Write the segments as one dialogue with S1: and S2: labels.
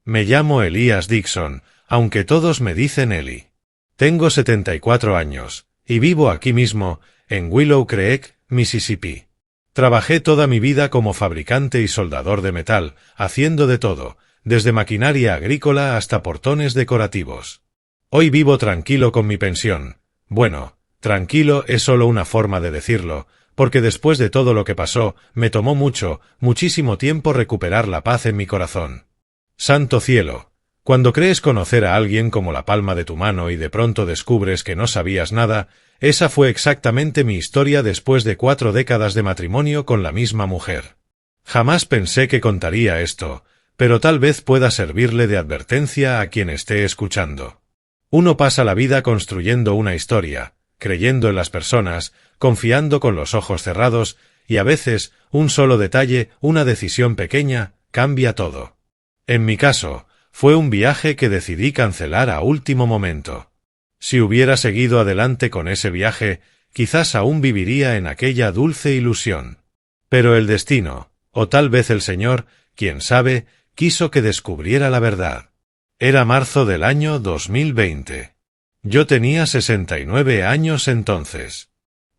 S1: Me llamo Elías Dixon, aunque todos me dicen Eli. Tengo 74 años, y vivo aquí mismo, en Willow Creek, Mississippi. Trabajé toda mi vida como fabricante y soldador de metal, haciendo de todo, desde maquinaria agrícola hasta portones decorativos. Hoy vivo tranquilo con mi pensión. Bueno, tranquilo es solo una forma de decirlo, porque después de todo lo que pasó, me tomó muchísimo tiempo recuperar la paz en mi corazón. Santo cielo. Cuando crees conocer a alguien como la palma de tu mano y de pronto descubres que no sabías nada, esa fue exactamente mi historia después de 4 décadas de matrimonio con la misma mujer. Jamás pensé que contaría esto, pero tal vez pueda servirle de advertencia a quien esté escuchando. Uno pasa la vida construyendo una historia, creyendo en las personas, confiando con los ojos cerrados, y a veces, un solo detalle, una decisión pequeña, cambia todo. En mi caso, fue un viaje que decidí cancelar a último momento. Si hubiera seguido adelante con ese viaje, quizás aún viviría en aquella dulce ilusión. Pero el destino, o tal vez el Señor, quién sabe, quiso que descubriera la verdad. Era marzo del año 2020. Yo tenía 69 años entonces.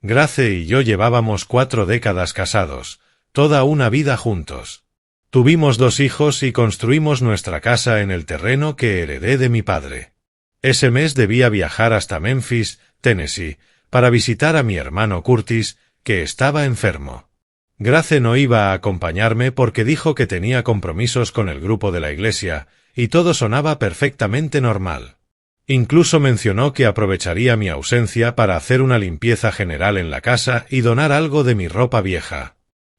S1: Grace y yo llevábamos 4 décadas casados, toda una vida juntos. Tuvimos 2 hijos y construimos nuestra casa en el terreno que heredé de mi padre. Ese mes debía viajar hasta Memphis, Tennessee, para visitar a mi hermano Curtis, que estaba enfermo. Grace no iba a acompañarme porque dijo que tenía compromisos con el grupo de la iglesia, y todo sonaba perfectamente normal. Incluso mencionó que aprovecharía mi ausencia para hacer una limpieza general en la casa y donar algo de mi ropa vieja.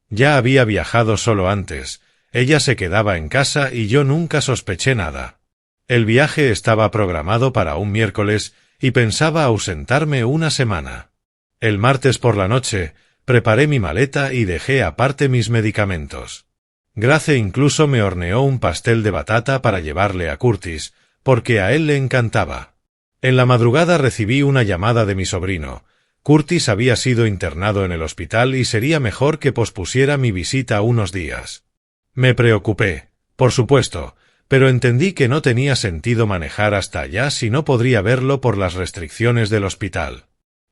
S1: Ya había viajado solo antes. Ella se quedaba en casa y yo nunca sospeché nada. El viaje estaba programado para un miércoles y pensaba ausentarme una semana. El martes por la noche, preparé mi maleta y dejé aparte mis medicamentos. Grace incluso me horneó un pastel de batata para llevarle a Curtis, porque a él le encantaba. En la madrugada recibí una llamada de mi sobrino. Curtis había sido internado en el hospital y sería mejor que pospusiera mi visita unos días. Me preocupé, por supuesto, pero entendí que no tenía sentido manejar hasta allá si no podría verlo por las restricciones del hospital.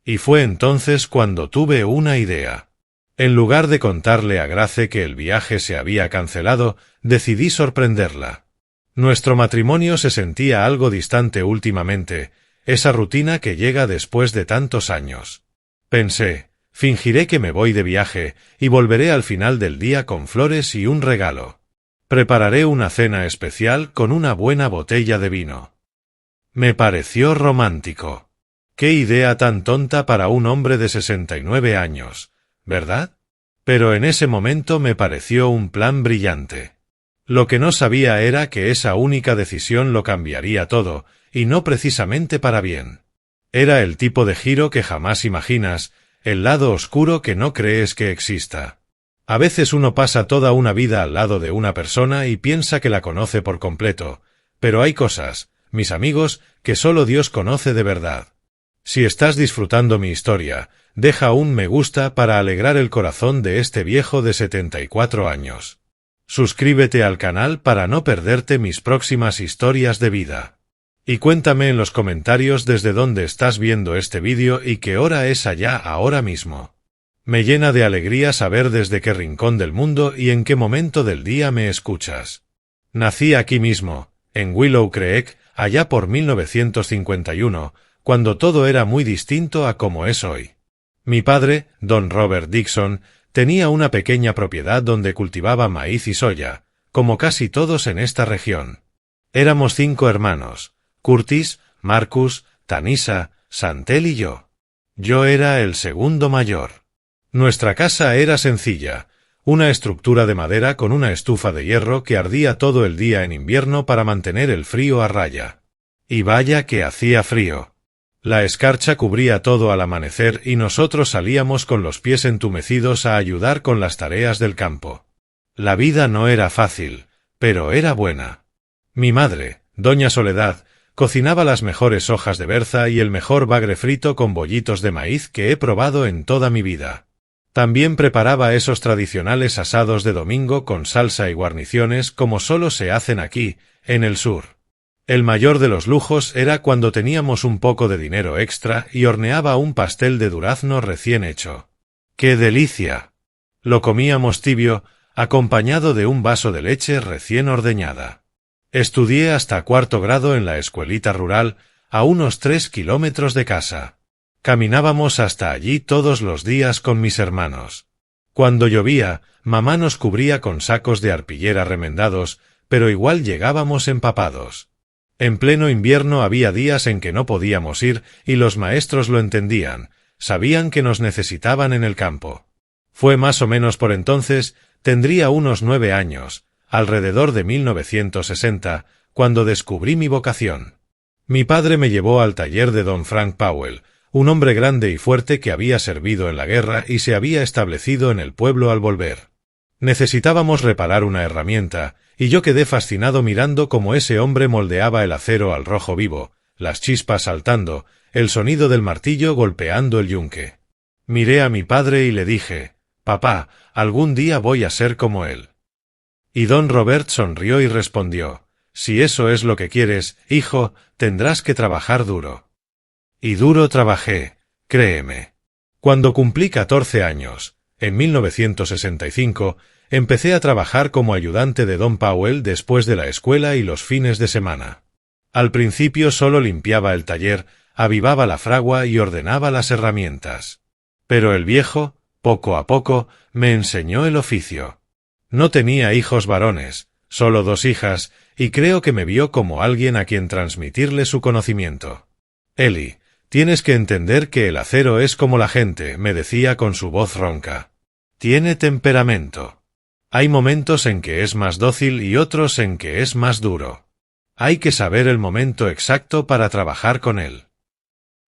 S1: Y fue entonces cuando tuve una idea. En lugar de contarle a Grace que el viaje se había cancelado, decidí sorprenderla. Nuestro matrimonio se sentía algo distante últimamente, esa rutina que llega después de tantos años. Pensé, fingiré que me voy de viaje y volveré al final del día con flores y un regalo. Prepararé una cena especial con una buena botella de vino. Me pareció romántico. Qué idea tan tonta para un hombre de 69 años, ¿verdad? Pero en ese momento me pareció un plan brillante. Lo que no sabía era que esa única decisión lo cambiaría todo, y no precisamente para bien. Era el tipo de giro que jamás imaginas, el lado oscuro que no crees que exista. A veces uno pasa toda una vida al lado de una persona y piensa que la conoce por completo, pero hay cosas, mis amigos, que solo Dios conoce de verdad. Si estás disfrutando mi historia, deja un me gusta para alegrar el corazón de este viejo de 74 años. Suscríbete al canal para no perderte mis próximas historias de vida. Y cuéntame en los comentarios desde dónde estás viendo este vídeo y qué hora es allá ahora mismo. Me llena de alegría saber desde qué rincón del mundo y en qué momento del día me escuchas. Nací aquí mismo, en Willow Creek, allá por 1951, cuando todo era muy distinto a como es hoy. Mi padre, Don Robert Dixon, tenía una pequeña propiedad donde cultivaba maíz y soya, como casi todos en esta región. Éramos 5 hermanos, Curtis, Marcus, Tanisa, Santel y yo. Yo era el segundo mayor. Nuestra casa era sencilla, una estructura de madera con una estufa de hierro que ardía todo el día en invierno para mantener el frío a raya. Y vaya que hacía frío. La escarcha cubría todo al amanecer y nosotros salíamos con los pies entumecidos a ayudar con las tareas del campo. La vida no era fácil, pero era buena. Mi madre, Doña Soledad, cocinaba las mejores hojas de berza y el mejor bagre frito con bollitos de maíz que he probado en toda mi vida. También preparaba esos tradicionales asados de domingo con salsa y guarniciones como solo se hacen aquí, en el sur. El mayor de los lujos era cuando teníamos un poco de dinero extra y horneaba un pastel de durazno recién hecho. ¡Qué delicia! Lo comíamos tibio, acompañado de un vaso de leche recién ordeñada. Estudié hasta 4º grado en la escuelita rural, a unos 3 kilómetros de casa. Caminábamos hasta allí todos los días con mis hermanos. Cuando llovía, mamá nos cubría con sacos de arpillera remendados, pero igual llegábamos empapados. En pleno invierno había días en que no podíamos ir y los maestros lo entendían, sabían que nos necesitaban en el campo. Fue más o menos por entonces, tendría unos 9 años, alrededor de 1960, cuando descubrí mi vocación. Mi padre me llevó al taller de don Frank Powell, un hombre grande y fuerte que había servido en la guerra y se había establecido en el pueblo al volver. Necesitábamos reparar una herramienta, y yo quedé fascinado mirando cómo ese hombre moldeaba el acero al rojo vivo, las chispas saltando, el sonido del martillo golpeando el yunque. Miré a mi padre y le dije, «Papá, algún día voy a ser como él». Y don Robert sonrió y respondió, «Si eso es lo que quieres, hijo, tendrás que trabajar duro». Y duro trabajé, créeme. Cuando cumplí 14 años, en 1965, empecé a trabajar como ayudante de don Powell después de la escuela y los fines de semana. Al principio solo limpiaba el taller, avivaba la fragua y ordenaba las herramientas. Pero el viejo, poco a poco, me enseñó el oficio. No tenía hijos varones, solo 2 hijas, y creo que me vio como alguien a quien transmitirle su conocimiento. Eli, tienes que entender que el acero es como la gente, me decía con su voz ronca. Tiene temperamento. Hay momentos en que es más dócil y otros en que es más duro. Hay que saber el momento exacto para trabajar con él.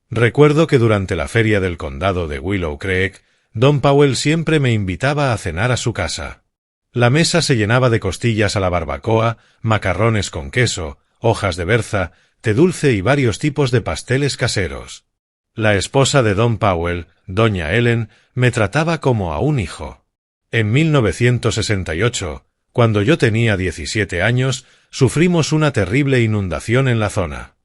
S1: Recuerdo que durante la feria del condado de Willow Creek, don Powell siempre me invitaba a cenar a su casa. La mesa se llenaba de costillas a la barbacoa, macarrones con queso, hojas de berza, té dulce y varios tipos de pasteles caseros. La esposa de don Powell, doña Ellen, me trataba como a un hijo. En 1968, cuando yo tenía 17 años, sufrimos una terrible inundación en la zona.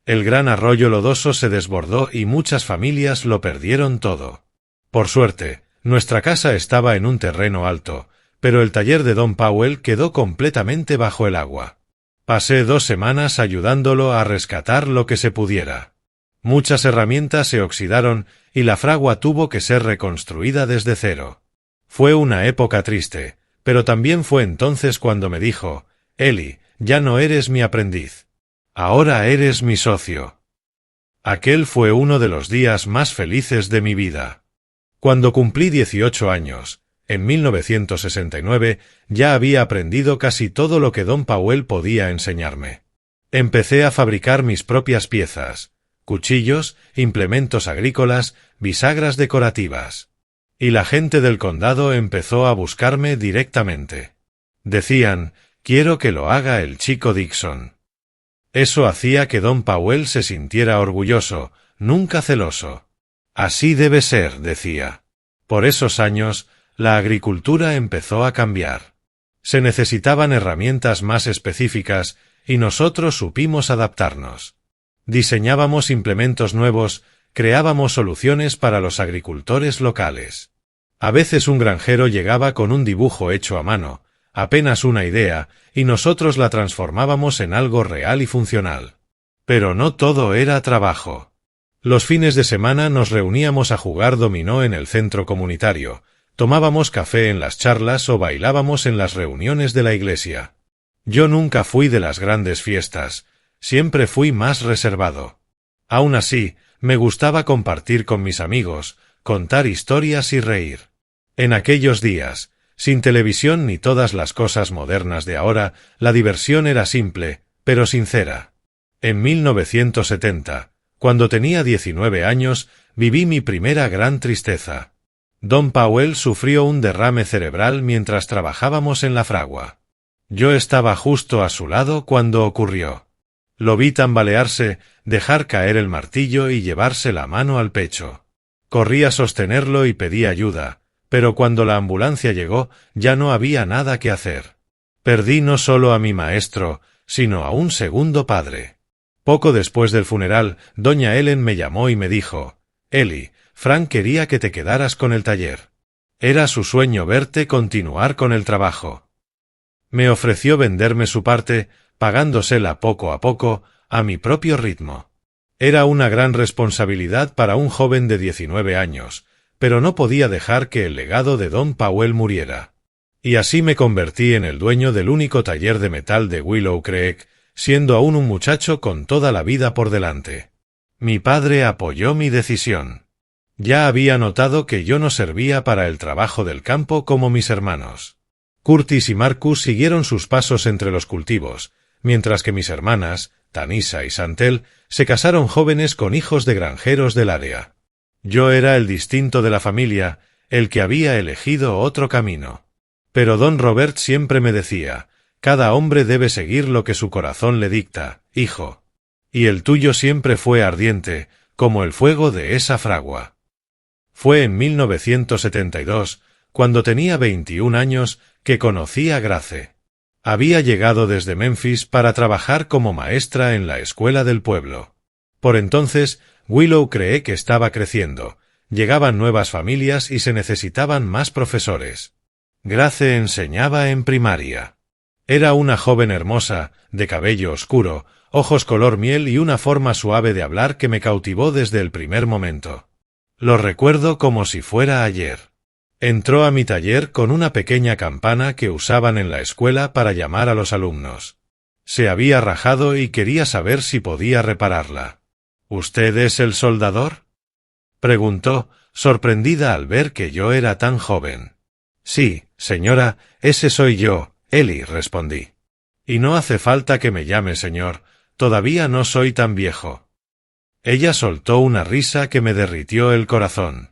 S1: El gran arroyo lodoso se desbordó y muchas familias lo perdieron todo. Por suerte, nuestra casa estaba en un terreno alto, pero el taller de don Powell quedó completamente bajo el agua. Pasé 2 semanas ayudándolo a rescatar lo que se pudiera. Muchas herramientas se oxidaron y la fragua tuvo que ser reconstruida desde cero. Fue una época triste, pero también fue entonces cuando me dijo, «Eli, ya no eres mi aprendiz. Ahora eres mi socio». Aquel fue uno de los días más felices de mi vida. Cuando cumplí 18 años, en 1969, ya había aprendido casi todo lo que don Powell podía enseñarme. Empecé a fabricar mis propias piezas, cuchillos, implementos agrícolas, bisagras decorativas. Y la gente del condado empezó a buscarme directamente. Decían, «Quiero que lo haga el chico Dixon». Eso hacía que don Powell se sintiera orgulloso, nunca celoso. «Así debe ser», decía. Por esos años, la agricultura empezó a cambiar. Se necesitaban herramientas más específicas y nosotros supimos adaptarnos. Diseñábamos implementos nuevos, creábamos soluciones para los agricultores locales. A veces un granjero llegaba con un dibujo hecho a mano, apenas una idea, y nosotros la transformábamos en algo real y funcional. Pero no todo era trabajo. Los fines de semana nos reuníamos a jugar dominó en el centro comunitario, tomábamos café en las charlas o bailábamos en las reuniones de la iglesia. Yo nunca fui de las grandes fiestas, siempre fui más reservado. Aún así, me gustaba compartir con mis amigos, contar historias y reír. En aquellos días, sin televisión ni todas las cosas modernas de ahora, la diversión era simple, pero sincera. En 1970, cuando tenía 19 años, viví mi primera gran tristeza. Don Powell sufrió un derrame cerebral mientras trabajábamos en la fragua. Yo estaba justo a su lado cuando ocurrió. Lo vi tambalearse, dejar caer el martillo y llevarse la mano al pecho. Corrí a sostenerlo y pedí ayuda, Pero cuando la ambulancia llegó, ya no había nada que hacer. Perdí no solo a mi maestro, sino a un segundo padre. Poco después del funeral, doña Ellen me llamó y me dijo: «Eli, Frank quería que te quedaras con el taller. Era su sueño verte continuar con el trabajo». Me ofreció venderme su parte, pagándosela poco a poco, a mi propio ritmo. Era una gran responsabilidad para un joven de 19 años, pero no podía dejar que el legado de Don Powell muriera. Y así me convertí en el dueño del único taller de metal de Willow Creek, siendo aún un muchacho con toda la vida por delante. Mi padre apoyó mi decisión. Ya había notado que yo no servía para el trabajo del campo como mis hermanos. Curtis y Marcus siguieron sus pasos entre los cultivos, mientras que mis hermanas, Tanisa y Santel, se casaron jóvenes con hijos de granjeros del área. Yo era el distinto de la familia, el que había elegido otro camino. Pero don Robert siempre me decía: «Cada hombre debe seguir lo que su corazón le dicta, hijo». Y el tuyo siempre fue ardiente, como el fuego de esa fragua. Fue en 1972, cuando tenía 21 años, que conocí a Grace. Había llegado desde Memphis para trabajar como maestra en la escuela del pueblo. Por entonces, Willow Creek estaba creciendo, llegaban nuevas familias y se necesitaban más profesores. Grace enseñaba en primaria. Era una joven hermosa, de cabello oscuro, ojos color miel y una forma suave de hablar que me cautivó desde el primer momento. Lo recuerdo como si fuera ayer. Entró a mi taller con una pequeña campana que usaban en la escuela para llamar a los alumnos. Se había rajado y quería saber si podía repararla. «¿Usted es el soldador?», preguntó, sorprendida al ver que yo era tan joven. «Sí, señora, ese soy yo, Eli», respondí. «Y no hace falta que me llame señor, todavía no soy tan viejo». Ella soltó una risa que me derritió el corazón.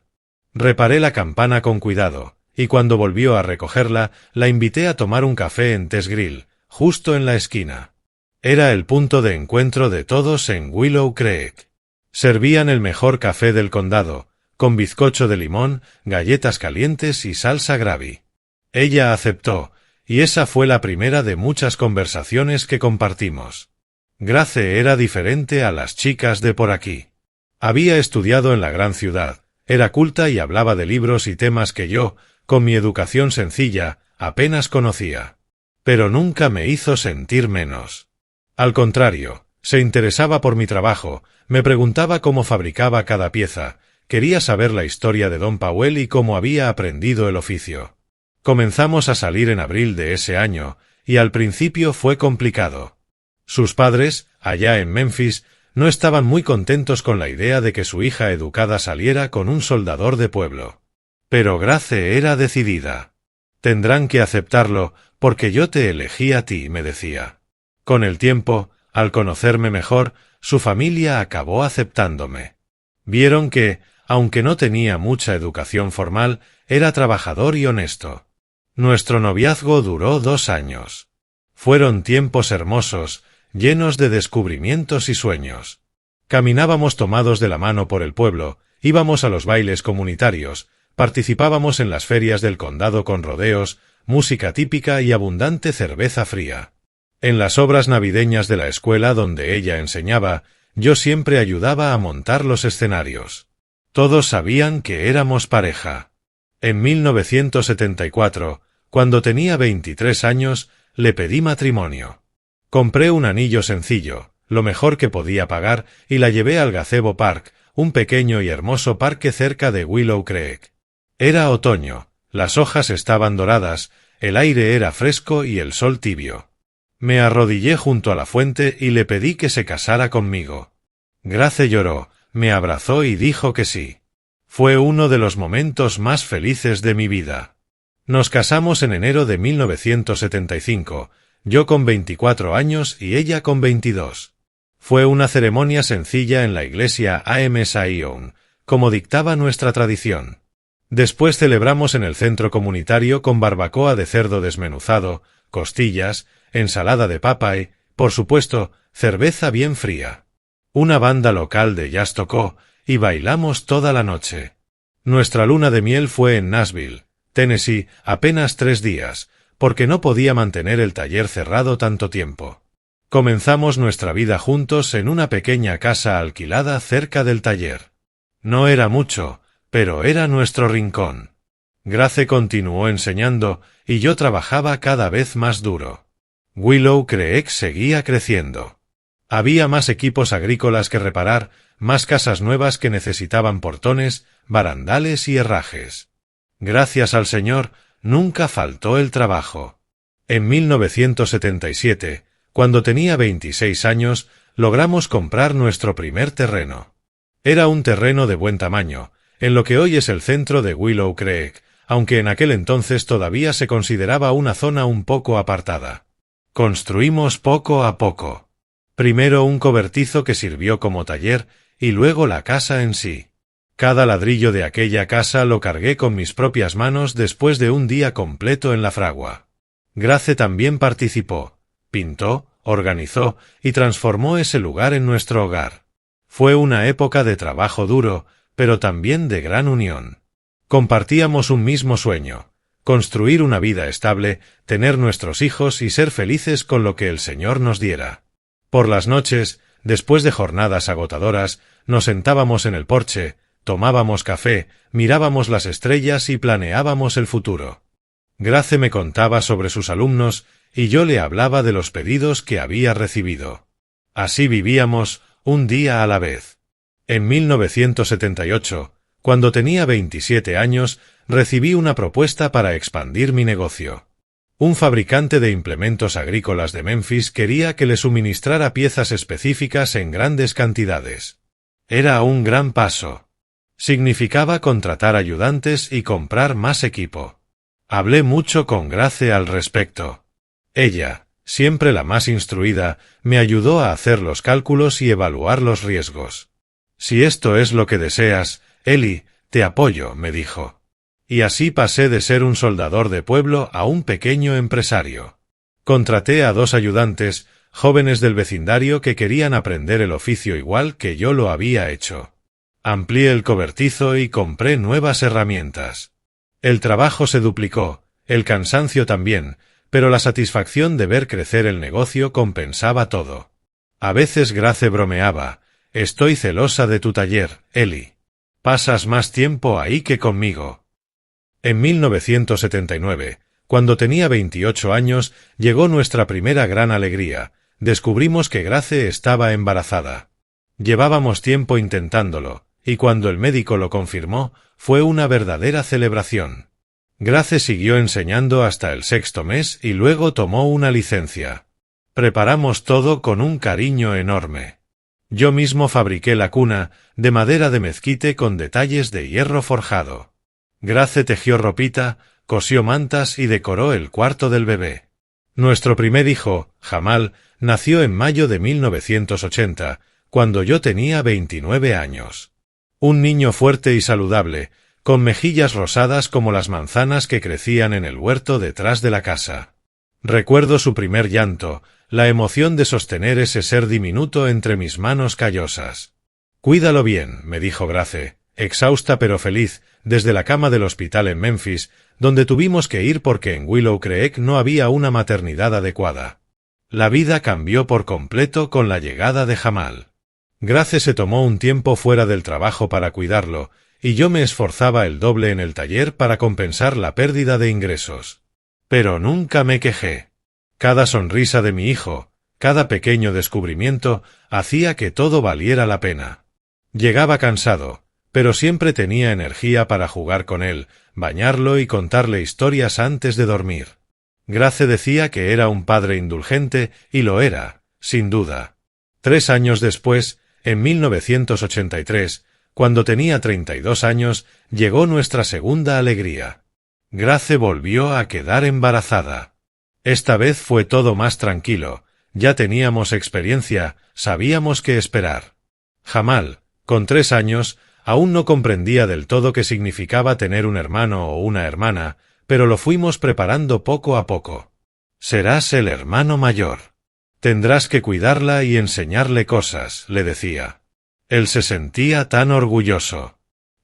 S1: Reparé la campana con cuidado, y cuando volvió a recogerla, la invité a tomar un café en Tess Grill, justo en la esquina. Era el punto de encuentro de todos en Willow Creek. Servían el mejor café del condado, con bizcocho de limón, galletas calientes y salsa gravy. Ella aceptó, y esa fue la primera de muchas conversaciones que compartimos. Grace era diferente a las chicas de por aquí. Había estudiado en la gran ciudad, era culta y hablaba de libros y temas que yo, con mi educación sencilla, apenas conocía. Pero nunca me hizo sentir menos. Al contrario, se interesaba por mi trabajo, me preguntaba cómo fabricaba cada pieza, quería saber la historia de Don Powell y cómo había aprendido el oficio. Comenzamos a salir en abril de ese año, y al principio fue complicado. Sus padres, allá en Memphis, no estaban muy contentos con la idea de que su hija educada saliera con un soldador de pueblo. Pero Grace era decidida. «Tendrán que aceptarlo, porque yo te elegí a ti», me decía. Con el tiempo, al conocerme mejor, su familia acabó aceptándome. Vieron que, aunque no tenía mucha educación formal, era trabajador y honesto. Nuestro noviazgo duró 2 años. Fueron tiempos hermosos, llenos de descubrimientos y sueños. Caminábamos tomados de la mano por el pueblo, íbamos a los bailes comunitarios, participábamos en las ferias del condado con rodeos, música típica y abundante cerveza fría. En las obras navideñas de la escuela donde ella enseñaba, yo siempre ayudaba a montar los escenarios. Todos sabían que éramos pareja. En 1974, cuando tenía 23 años, le pedí matrimonio. Compré un anillo sencillo, lo mejor que podía pagar, y la llevé al Gazebo Park, un pequeño y hermoso parque cerca de Willow Creek. Era otoño, las hojas estaban doradas, el aire era fresco y el sol tibio. Me arrodillé junto a la fuente y le pedí que se casara conmigo. Grace lloró, me abrazó y dijo que sí. Fue uno de los momentos más felices de mi vida. Nos casamos en enero de 1975, yo con 24 años y ella con 22. Fue una ceremonia sencilla en la iglesia A.M. Zion, como dictaba nuestra tradición. Después celebramos en el centro comunitario con barbacoa de cerdo desmenuzado, costillas, ensalada de papa y, por supuesto, cerveza bien fría. Una banda local de jazz tocó y bailamos toda la noche. Nuestra luna de miel fue en Nashville, Tennessee, apenas 3 días, porque no podía mantener el taller cerrado tanto tiempo. Comenzamos nuestra vida juntos en una pequeña casa alquilada cerca del taller. No era mucho, pero era nuestro rincón. Grace continuó enseñando y yo trabajaba cada vez más duro. Willow Creek seguía creciendo. Había más equipos agrícolas que reparar, más casas nuevas que necesitaban portones, barandales y herrajes. Gracias al Señor, nunca faltó el trabajo. En 1977, cuando tenía 26 años, logramos comprar nuestro primer terreno. Era un terreno de buen tamaño, en lo que hoy es el centro de Willow Creek, aunque en aquel entonces todavía se consideraba una zona un poco apartada. Construimos poco a poco. Primero un cobertizo que sirvió como taller, y luego la casa en sí. Cada ladrillo de aquella casa lo cargué con mis propias manos después de un día completo en la fragua. Grace también participó, pintó, organizó y transformó ese lugar en nuestro hogar. Fue una época de trabajo duro, pero también de gran unión. Compartíamos un mismo sueño: construir una vida estable, tener nuestros hijos y ser felices con lo que el Señor nos diera. Por las noches, después de jornadas agotadoras, nos sentábamos en el porche, tomábamos café, mirábamos las estrellas y planeábamos el futuro. Grace me contaba sobre sus alumnos y yo le hablaba de los pedidos que había recibido. Así vivíamos, un día a la vez. En 1978, cuando tenía 27 años, recibí una propuesta para expandir mi negocio. Un fabricante de implementos agrícolas de Memphis quería que le suministrara piezas específicas en grandes cantidades. Era un gran paso. Significaba contratar ayudantes y comprar más equipo. Hablé mucho con Grace al respecto. Ella, siempre la más instruida, me ayudó a hacer los cálculos y evaluar los riesgos. Si esto es lo que deseas, Ellie, te apoyo, me dijo. Y así pasé de ser un soldador de pueblo a un pequeño empresario. Contraté a 2 ayudantes, jóvenes del vecindario que querían aprender el oficio igual que yo lo había hecho. Amplié el cobertizo y compré nuevas herramientas. El trabajo se duplicó, el cansancio también, pero la satisfacción de ver crecer el negocio compensaba todo. A veces Grace bromeaba: «Estoy celosa de tu taller, Ellie. Pasas más tiempo ahí que conmigo». En 1979, cuando tenía 28 años, llegó nuestra primera gran alegría. Descubrimos que Grace estaba embarazada. Llevábamos tiempo intentándolo, y cuando el médico lo confirmó, fue una verdadera celebración. Grace siguió enseñando hasta el 6º mes y luego tomó una licencia. Preparamos todo con un cariño enorme. Yo mismo fabriqué la cuna, de madera de mezquite con detalles de hierro forjado. Grace tejió ropita, cosió mantas y decoró el cuarto del bebé. Nuestro primer hijo, Jamal, nació en mayo de 1980, cuando yo tenía 29 años. Un niño fuerte y saludable, con mejillas rosadas como las manzanas que crecían en el huerto detrás de la casa. Recuerdo su primer llanto, la emoción de sostener ese ser diminuto entre mis manos callosas. «Cuídalo bien», me dijo Grace, exhausta pero feliz, desde la cama del hospital en Memphis, donde tuvimos que ir porque en Willow Creek no había una maternidad adecuada. La vida cambió por completo con la llegada de Jamal. Grace se tomó un tiempo fuera del trabajo para cuidarlo, y yo me esforzaba el doble en el taller para compensar la pérdida de ingresos. Pero nunca me quejé. Cada sonrisa de mi hijo, cada pequeño descubrimiento, hacía que todo valiera la pena. Llegaba cansado, pero siempre tenía energía para jugar con él, bañarlo y contarle historias antes de dormir. Grace decía que era un padre indulgente, y lo era, sin duda. 3 años después, en 1983, cuando tenía 32 años, llegó nuestra segunda alegría. Grace volvió a quedar embarazada. Esta vez fue todo más tranquilo, ya teníamos experiencia, sabíamos qué esperar. Jamal, con 3 años, aún no comprendía del todo qué significaba tener un hermano o una hermana, pero lo fuimos preparando poco a poco. Serás el hermano mayor. Tendrás que cuidarla y enseñarle cosas, le decía. Él se sentía tan orgulloso.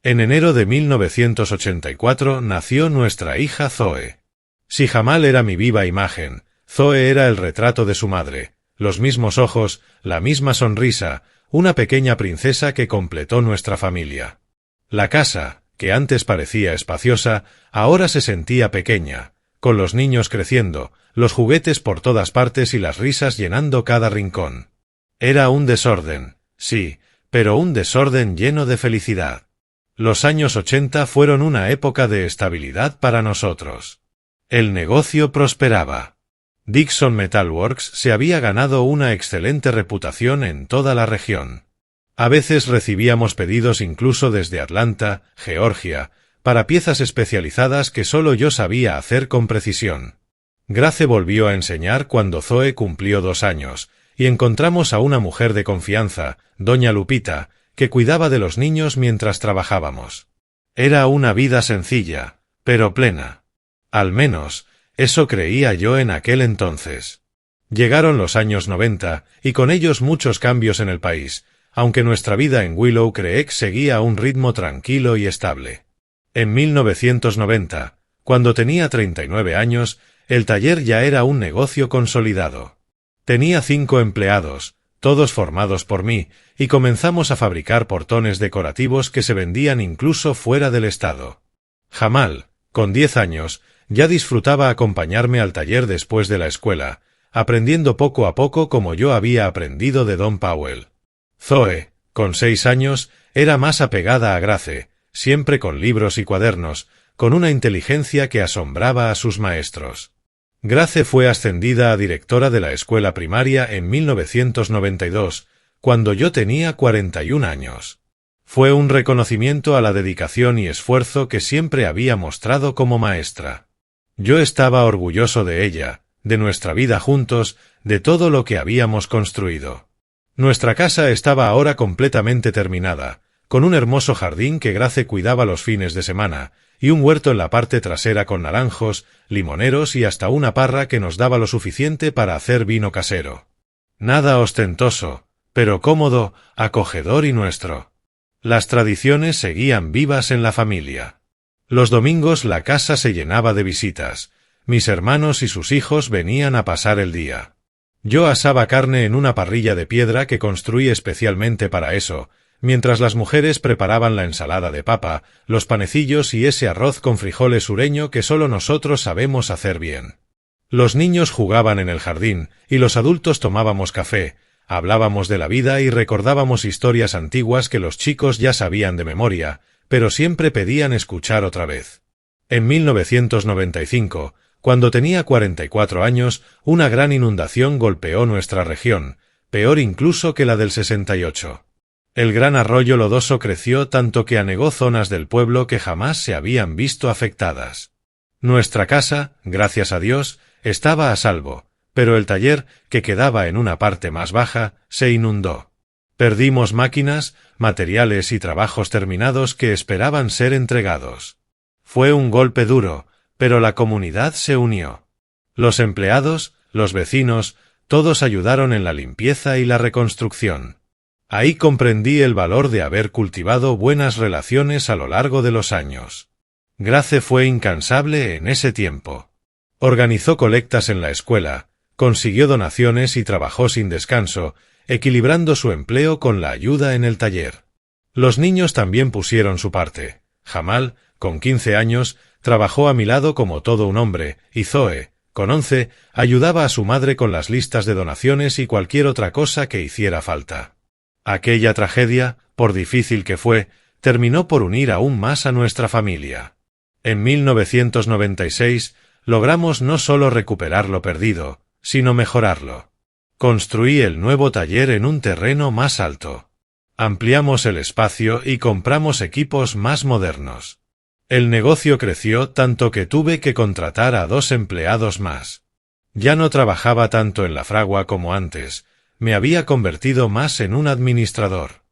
S1: En enero de 1984 nació nuestra hija Zoe. Si Jamal era mi viva imagen, Zoe era el retrato de su madre, los mismos ojos, la misma sonrisa, una pequeña princesa que completó nuestra familia. La casa, que antes parecía espaciosa, ahora se sentía pequeña, con los niños creciendo, los juguetes por todas partes y las risas llenando cada rincón. Era un desorden, sí, pero un desorden lleno de felicidad. Los años 80 fueron una época de estabilidad para nosotros. El negocio prosperaba. Dixon Metal Works se había ganado una excelente reputación en toda la región. A veces recibíamos pedidos incluso desde Atlanta, Georgia, para piezas especializadas que solo yo sabía hacer con precisión. Grace volvió a enseñar cuando Zoe cumplió 2 años, y encontramos a una mujer de confianza, doña Lupita, que cuidaba de los niños mientras trabajábamos. Era una vida sencilla, pero plena. Al menos, eso creía yo en aquel entonces. Llegaron los años 90, y con ellos muchos cambios en el país, aunque nuestra vida en Willow Creek seguía a un ritmo tranquilo y estable. En 1990, cuando tenía 39 años, el taller ya era un negocio consolidado. Tenía 5 empleados, todos formados por mí, y comenzamos a fabricar portones decorativos que se vendían incluso fuera del estado. Jamal, con 10 años, ya disfrutaba acompañarme al taller después de la escuela, aprendiendo poco a poco como yo había aprendido de Don Powell. Zoe, con 6 años, era más apegada a Grace, siempre con libros y cuadernos, con una inteligencia que asombraba a sus maestros. Grace fue ascendida a directora de la escuela primaria en 1992, cuando yo tenía 41 años. Fue un reconocimiento a la dedicación y esfuerzo que siempre había mostrado como maestra. Yo estaba orgulloso de ella, de nuestra vida juntos, de todo lo que habíamos construido. Nuestra casa estaba ahora completamente terminada, con un hermoso jardín que Grace cuidaba los fines de semana, y un huerto en la parte trasera con naranjos, limoneros y hasta una parra que nos daba lo suficiente para hacer vino casero. Nada ostentoso, pero cómodo, acogedor y nuestro. Las tradiciones seguían vivas en la familia. Los domingos la casa se llenaba de visitas. Mis hermanos y sus hijos venían a pasar el día. Yo asaba carne en una parrilla de piedra que construí especialmente para eso, mientras las mujeres preparaban la ensalada de papa, los panecillos y ese arroz con frijoles sureño que solo nosotros sabemos hacer bien. Los niños jugaban en el jardín, y los adultos tomábamos café, hablábamos de la vida y recordábamos historias antiguas que los chicos ya sabían de memoria, pero siempre pedían escuchar otra vez. En 1995, cuando tenía 44 años, una gran inundación golpeó nuestra región, peor incluso que la del 68. El gran arroyo lodoso creció tanto que anegó zonas del pueblo que jamás se habían visto afectadas. Nuestra casa, gracias a Dios, estaba a salvo, pero el taller, que quedaba en una parte más baja, se inundó. Perdimos máquinas, materiales y trabajos terminados que esperaban ser entregados. Fue un golpe duro, pero la comunidad se unió. Los empleados, los vecinos, todos ayudaron en la limpieza y la reconstrucción. Ahí comprendí el valor de haber cultivado buenas relaciones a lo largo de los años. Grace fue incansable en ese tiempo. Organizó colectas en la escuela, consiguió donaciones y trabajó sin descanso, equilibrando su empleo con la ayuda en el taller. Los niños también pusieron su parte. Jamal, con 15 años, trabajó a mi lado como todo un hombre, y Zoe, con 11, ayudaba a su madre con las listas de donaciones y cualquier otra cosa que hiciera falta. Aquella tragedia, por difícil que fue, terminó por unir aún más a nuestra familia. En 1996, logramos no solo recuperar lo perdido, sino mejorarlo. Construí el nuevo taller en un terreno más alto. Ampliamos el espacio y compramos equipos más modernos. El negocio creció tanto que tuve que contratar a 2 empleados más. Ya no trabajaba tanto en la fragua como antes, me había convertido más en un administrador.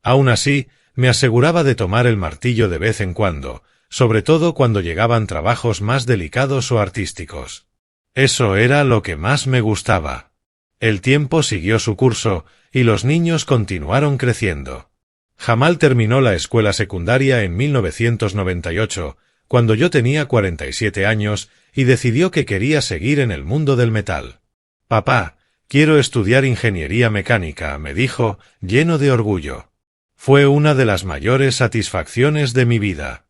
S1: Aún así, me aseguraba de tomar el martillo de vez en cuando, sobre todo cuando llegaban trabajos más delicados o artísticos. Eso era lo que más me gustaba. El tiempo siguió su curso, y los niños continuaron creciendo. Jamal terminó la escuela secundaria en 1998, cuando yo tenía 47 años, y decidió que quería seguir en el mundo del metal. «Papá, quiero estudiar ingeniería mecánica», me dijo, lleno de orgullo. Fue una de las mayores satisfacciones de mi vida.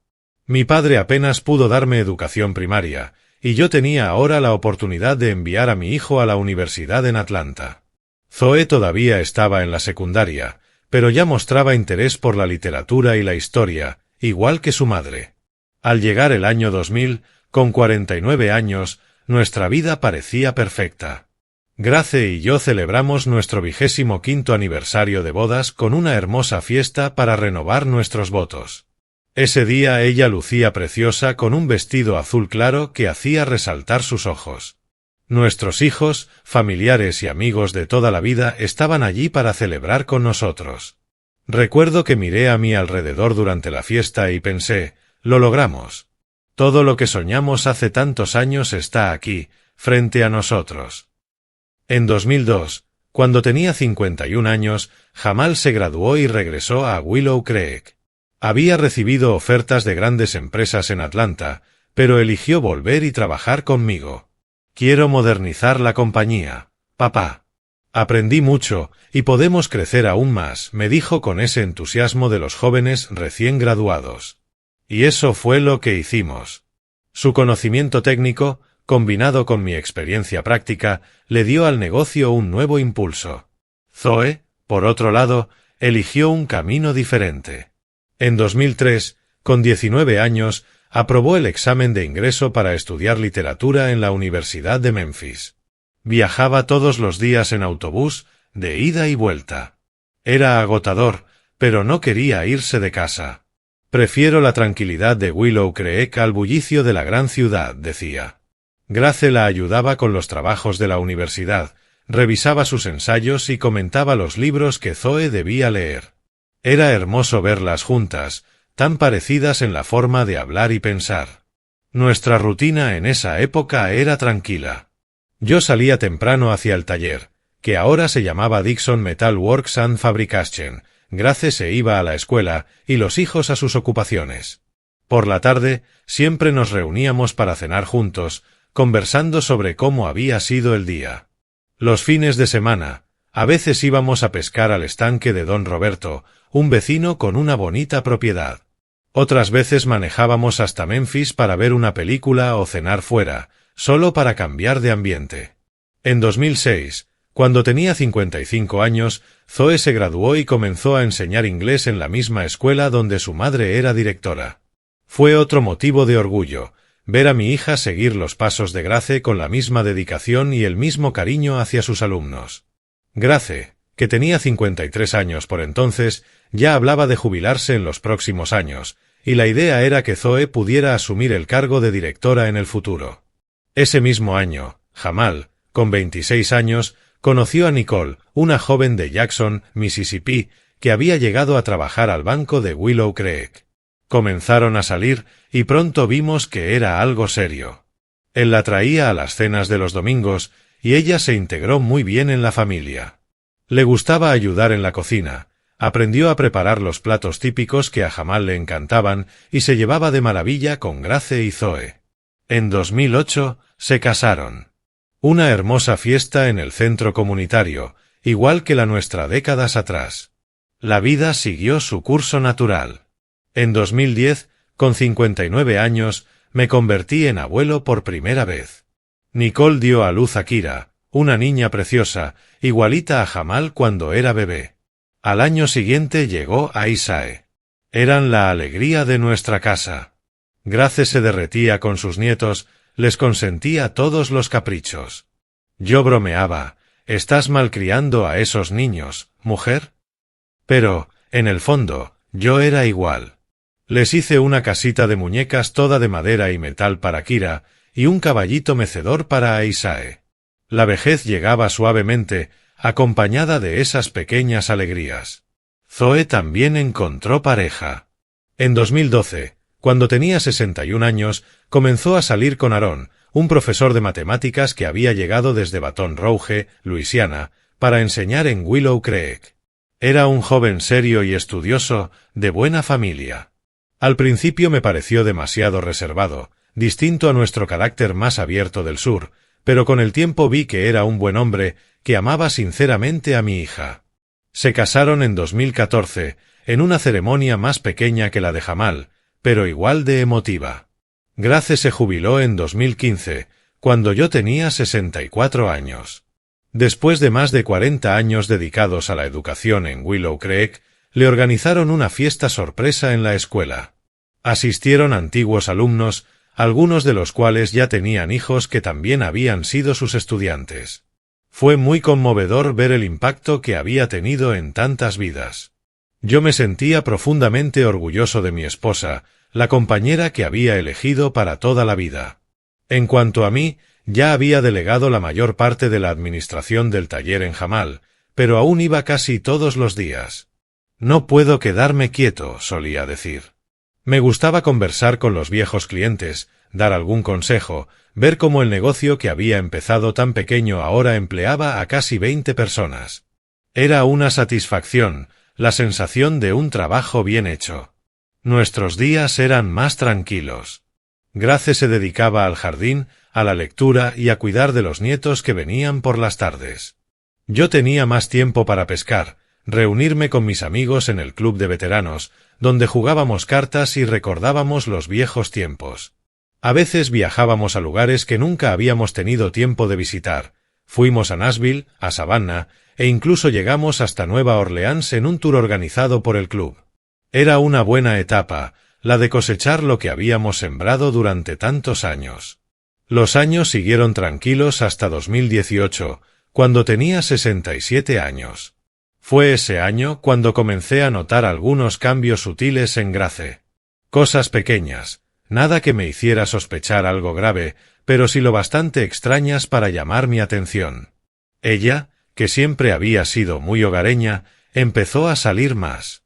S1: Mi padre apenas pudo darme educación primaria, y yo tenía ahora la oportunidad de enviar a mi hijo a la universidad en Atlanta. Zoe todavía estaba en la secundaria, pero ya mostraba interés por la literatura y la historia, igual que su madre. Al llegar el año 2000, con 49 años, nuestra vida parecía perfecta. Grace y yo celebramos nuestro 25º aniversario de bodas con una hermosa fiesta para renovar nuestros votos. Ese día ella lucía preciosa con un vestido azul claro que hacía resaltar sus ojos. Nuestros hijos, familiares y amigos de toda la vida estaban allí para celebrar con nosotros. Recuerdo que miré a mi alrededor durante la fiesta y pensé, lo logramos. Todo lo que soñamos hace tantos años está aquí, frente a nosotros. En 2002, cuando tenía 51 años, Jamal se graduó y regresó a Willow Creek. Había recibido ofertas de grandes empresas en Atlanta, pero eligió volver y trabajar conmigo. Quiero modernizar la compañía, papá. Aprendí mucho, y podemos crecer aún más, me dijo con ese entusiasmo de los jóvenes recién graduados. Y eso fue lo que hicimos. Su conocimiento técnico, combinado con mi experiencia práctica, le dio al negocio un nuevo impulso. Zoe, por otro lado, eligió un camino diferente. En 2003, con 19 años, aprobó el examen de ingreso para estudiar literatura en la Universidad de Memphis. Viajaba todos los días en autobús, de ida y vuelta. Era agotador, pero no quería irse de casa. Prefiero la tranquilidad de Willow Creek al bullicio de la gran ciudad, decía. Grace la ayudaba con los trabajos de la universidad, revisaba sus ensayos y comentaba los libros que Zoe debía leer. Era hermoso verlas juntas, tan parecidas en la forma de hablar y pensar. Nuestra rutina en esa época era tranquila. Yo salía temprano hacia el taller, que ahora se llamaba Dixon Metal Works and Fabrication. Grace se iba a la escuela y los hijos a sus ocupaciones. Por la tarde, siempre nos reuníamos para cenar juntos, conversando sobre cómo había sido el día. Los fines de semana, a veces íbamos a pescar al estanque de Don Roberto, un vecino con una bonita propiedad. Otras veces manejábamos hasta Memphis para ver una película o cenar fuera, solo para cambiar de ambiente. En 2006, cuando tenía 55 años, Zoe se graduó y comenzó a enseñar inglés en la misma escuela donde su madre era directora. Fue otro motivo de orgullo, ver a mi hija seguir los pasos de Grace con la misma dedicación y el mismo cariño hacia sus alumnos. Grace, que tenía 53 años por entonces, ya hablaba de jubilarse en los próximos años, y la idea era que Zoe pudiera asumir el cargo de directora en el futuro. Ese mismo año, Jamal, con 26 años, conoció a Nicole, una joven de Jackson, Mississippi, que había llegado a trabajar al banco de Willow Creek. Comenzaron a salir, y pronto vimos que era algo serio. Él la traía a las cenas de los domingos, y ella se integró muy bien en la familia. Le gustaba ayudar en la cocina, aprendió a preparar los platos típicos que a Jamal le encantaban, y se llevaba de maravilla con Grace y Zoe. En 2008, se casaron. Una hermosa fiesta en el centro comunitario, igual que la nuestra décadas atrás. La vida siguió su curso natural. En 2010, con 59 años, me convertí en abuelo por primera vez. Nicole dio a luz a Kira, una niña preciosa, igualita a Jamal cuando era bebé. Al año siguiente llegó Aisae. Eran la alegría de nuestra casa. Grace se derretía con sus nietos, les consentía todos los caprichos. Yo bromeaba, «¿Estás malcriando a esos niños, mujer?» Pero, en el fondo, yo era igual. Les hice una casita de muñecas toda de madera y metal para Kira, y un caballito mecedor para Aisae. La vejez llegaba suavemente, acompañada de esas pequeñas alegrías. Zoe también encontró pareja. En 2012, cuando tenía 61 años, comenzó a salir con Aaron, un profesor de matemáticas que había llegado desde Baton Rouge, Luisiana, para enseñar en Willow Creek. Era un joven serio y estudioso, de buena familia. Al principio me pareció demasiado reservado, distinto a nuestro carácter más abierto del sur, pero con el tiempo vi que era un buen hombre, que amaba sinceramente a mi hija. Se casaron en 2014, en una ceremonia más pequeña que la de Jamal, pero igual de emotiva. Grace se jubiló en 2015, cuando yo tenía 64 años. Después de más de 40 años dedicados a la educación en Willow Creek, le organizaron una fiesta sorpresa en la escuela. Asistieron antiguos alumnos, algunos de los cuales ya tenían hijos que también habían sido sus estudiantes. Fue muy conmovedor ver el impacto que había tenido en tantas vidas. Yo me sentía profundamente orgulloso de mi esposa, la compañera que había elegido para toda la vida. En cuanto a mí, ya había delegado la mayor parte de la administración del taller en Jamal, pero aún iba casi todos los días. No puedo quedarme quieto, solía decir. Me gustaba conversar con los viejos clientes, dar algún consejo, ver cómo el negocio que había empezado tan pequeño ahora empleaba a casi 20 personas. Era una satisfacción, la sensación de un trabajo bien hecho. Nuestros días eran más tranquilos. Grace se dedicaba al jardín, a la lectura y a cuidar de los nietos que venían por las tardes. Yo tenía más tiempo para pescar, reunirme con mis amigos en el club de veteranos, donde jugábamos cartas y recordábamos los viejos tiempos. A veces viajábamos a lugares que nunca habíamos tenido tiempo de visitar. Fuimos a Nashville, a Savannah, e incluso llegamos hasta Nueva Orleans en un tour organizado por el club. Era una buena etapa, la de cosechar lo que habíamos sembrado durante tantos años. Los años siguieron tranquilos hasta 2018, cuando tenía 67 años. Fue ese año cuando comencé a notar algunos cambios sutiles en Grace. Cosas pequeñas, nada que me hiciera sospechar algo grave, pero sí lo bastante extrañas para llamar mi atención. Ella, que siempre había sido muy hogareña, empezó a salir más.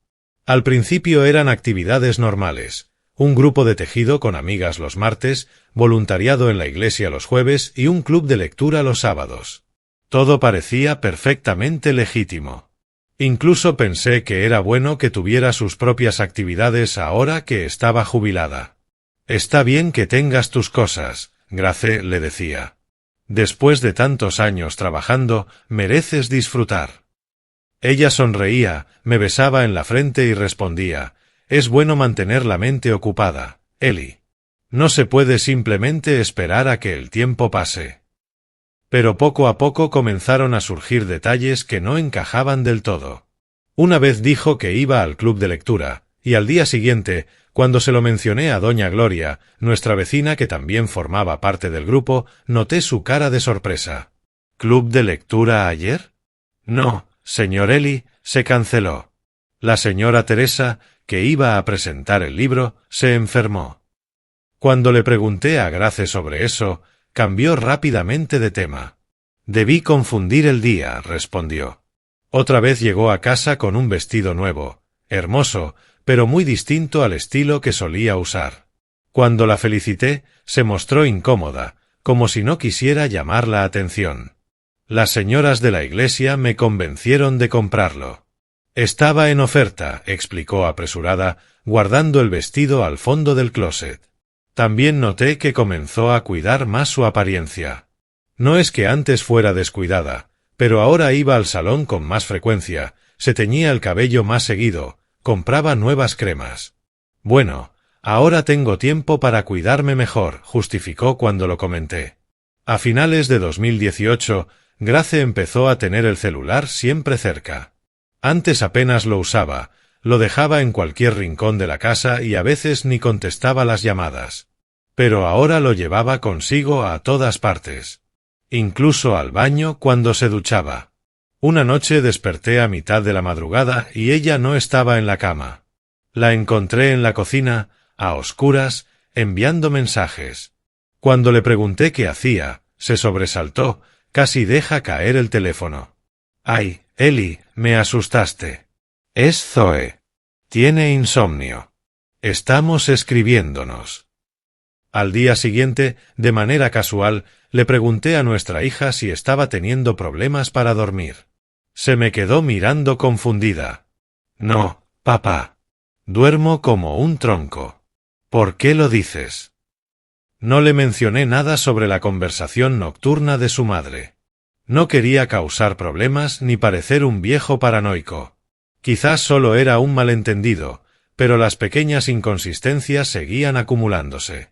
S1: Al principio eran actividades normales, un grupo de tejido con amigas los martes, voluntariado en la iglesia los jueves y un club de lectura los sábados. Todo parecía perfectamente legítimo. Incluso pensé que era bueno que tuviera sus propias actividades ahora que estaba jubilada. Está bien que tengas tus cosas, Grace le decía. Después de tantos años trabajando, mereces disfrutar. Ella sonreía, me besaba en la frente y respondía, es bueno mantener la mente ocupada, Ellie. No se puede simplemente esperar a que el tiempo pase. Pero poco a poco comenzaron a surgir detalles que no encajaban del todo. Una vez dijo que iba al club de lectura, y al día siguiente, cuando se lo mencioné a doña Gloria, nuestra vecina que también formaba parte del grupo, noté su cara de sorpresa. ¿Club de lectura ayer? No, señor Ellie, se canceló. La señora Teresa, que iba a presentar el libro, se enfermó. Cuando le pregunté a Grace sobre eso, cambió rápidamente de tema. Debí confundir el día, respondió. Otra vez llegó a casa con un vestido nuevo, hermoso, pero muy distinto al estilo que solía usar. Cuando la felicité, se mostró incómoda, como si no quisiera llamar la atención. Las señoras de la iglesia me convencieron de comprarlo. Estaba en oferta, explicó apresurada, guardando el vestido al fondo del closet. También noté que comenzó a cuidar más su apariencia. No es que antes fuera descuidada, pero ahora iba al salón con más frecuencia, se teñía el cabello más seguido, compraba nuevas cremas. Bueno, ahora tengo tiempo para cuidarme mejor, justificó cuando lo comenté. A finales de 2018, Grace empezó a tener el celular siempre cerca. Antes apenas lo usaba, lo dejaba en cualquier rincón de la casa y a veces ni contestaba las llamadas. Pero ahora lo llevaba consigo a todas partes. Incluso al baño cuando se duchaba. Una noche desperté a mitad de la madrugada y ella no estaba en la cama. La encontré en la cocina, a oscuras, enviando mensajes. Cuando le pregunté qué hacía, se sobresaltó, casi deja caer el teléfono. «Ay, Ellie, me asustaste. Es Zoe. Tiene insomnio. Estamos escribiéndonos». Al día siguiente, de manera casual, le pregunté a nuestra hija si estaba teniendo problemas para dormir. Se me quedó mirando confundida. No, papá. Duermo como un tronco. ¿Por qué lo dices? No le mencioné nada sobre la conversación nocturna de su madre. No quería causar problemas ni parecer un viejo paranoico. Quizás solo era un malentendido, pero las pequeñas inconsistencias seguían acumulándose.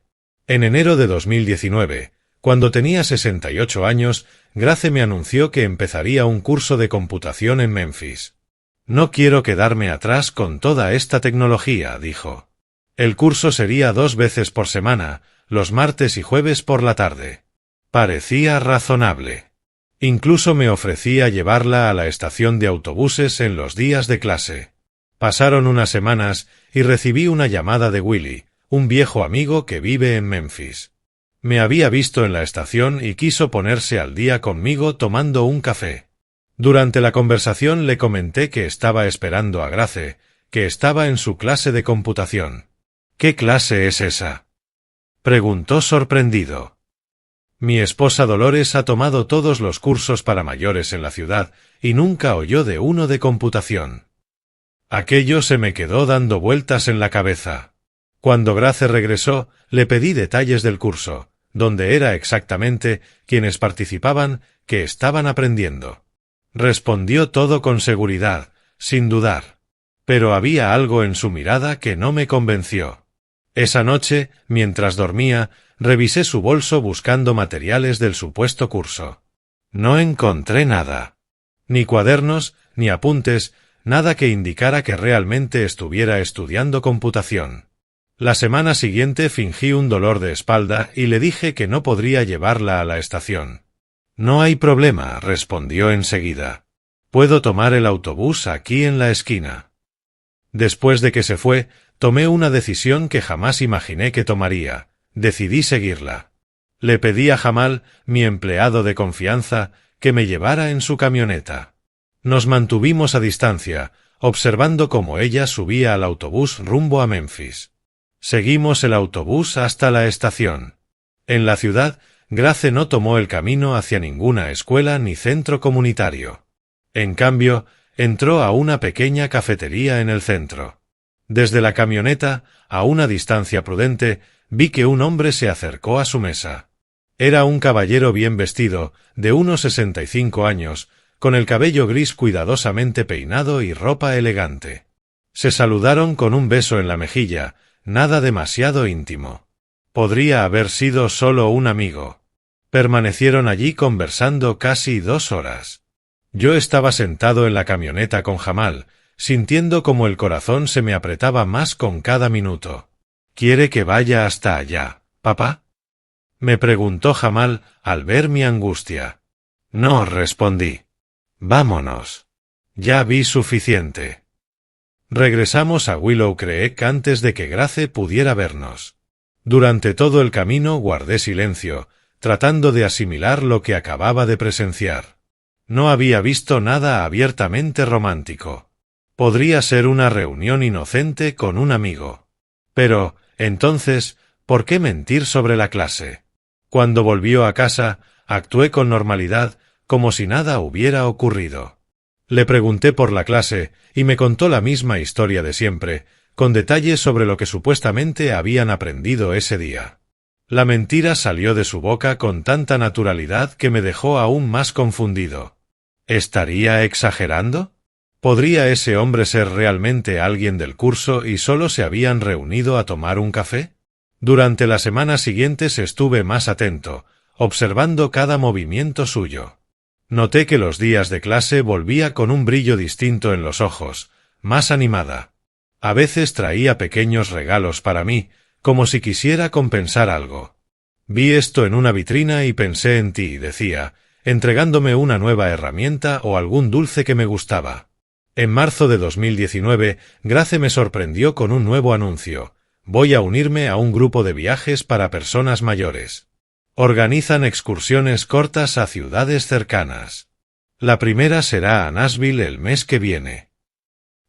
S1: En enero de 2019, cuando tenía 68 años, Grace me anunció que empezaría un curso de computación en Memphis. No quiero quedarme atrás con toda esta tecnología, dijo. El curso sería 2 veces por semana, los martes y jueves por la tarde. Parecía razonable. Incluso me ofrecía llevarla a la estación de autobuses en los días de clase. Pasaron unas semanas y recibí una llamada de Willy, un viejo amigo que vive en Memphis. Me había visto en la estación y quiso ponerse al día conmigo tomando un café. Durante la conversación le comenté que estaba esperando a Grace, que estaba en su clase de computación. ¿Qué clase es esa?, preguntó sorprendido. Mi esposa Dolores ha tomado todos los cursos para mayores en la ciudad y nunca oyó de uno de computación. Aquello se me quedó dando vueltas en la cabeza. Cuando Grace regresó, le pedí detalles del curso, dónde era exactamente, quiénes participaban, qué estaban aprendiendo. Respondió todo con seguridad, sin dudar. Pero había algo en su mirada que no me convenció. Esa noche, mientras dormía, revisé su bolso buscando materiales del supuesto curso. No encontré nada. Ni cuadernos, ni apuntes, nada que indicara que realmente estuviera estudiando computación. La semana siguiente fingí un dolor de espalda y le dije que no podría llevarla a la estación. No hay problema, respondió enseguida. Puedo tomar el autobús aquí en la esquina. Después de que se fue, tomé una decisión que jamás imaginé que tomaría. Decidí seguirla. Le pedí a Jamal, mi empleado de confianza, que me llevara en su camioneta. Nos mantuvimos a distancia, observando cómo ella subía al autobús rumbo a Memphis. Seguimos el autobús hasta la estación. En la ciudad, Grace no tomó el camino hacia ninguna escuela ni centro comunitario. En cambio, entró a una pequeña cafetería en el centro. Desde la camioneta, a una distancia prudente, vi que un hombre se acercó a su mesa. Era un caballero bien vestido, de unos 65 años, con el cabello gris cuidadosamente peinado y ropa elegante. Se saludaron con un beso en la mejilla, nada demasiado íntimo. Podría haber sido solo un amigo. Permanecieron allí conversando casi 2 horas. Yo estaba sentado en la camioneta con Jamal, sintiendo como el corazón se me apretaba más con cada minuto. ¿Quiere que vaya hasta allá, papá?, me preguntó Jamal al ver mi angustia. No, respondí. Vámonos. Ya vi suficiente. Regresamos a Willow Creek antes de que Grace pudiera vernos. Durante todo el camino guardé silencio, tratando de asimilar lo que acababa de presenciar. No había visto nada abiertamente romántico. Podría ser una reunión inocente con un amigo. Pero, entonces, ¿por qué mentir sobre la clase? Cuando volvió a casa, actué con normalidad, como si nada hubiera ocurrido. Le pregunté por la clase, y me contó la misma historia de siempre, con detalles sobre lo que supuestamente habían aprendido ese día. La mentira salió de su boca con tanta naturalidad que me dejó aún más confundido. ¿Estaría exagerando? ¿Podría ese hombre ser realmente alguien del curso y solo se habían reunido a tomar un café? Durante las semanas siguientes estuve más atento, observando cada movimiento suyo. Noté que los días de clase volvía con un brillo distinto en los ojos, más animada. A veces traía pequeños regalos para mí, como si quisiera compensar algo. Vi esto en una vitrina y pensé en ti, decía, entregándome una nueva herramienta o algún dulce que me gustaba. En marzo de 2019, Grace me sorprendió con un nuevo anuncio. Voy a unirme a un grupo de viajes para personas mayores. Organizan excursiones cortas a ciudades cercanas. La primera será a Nashville el mes que viene.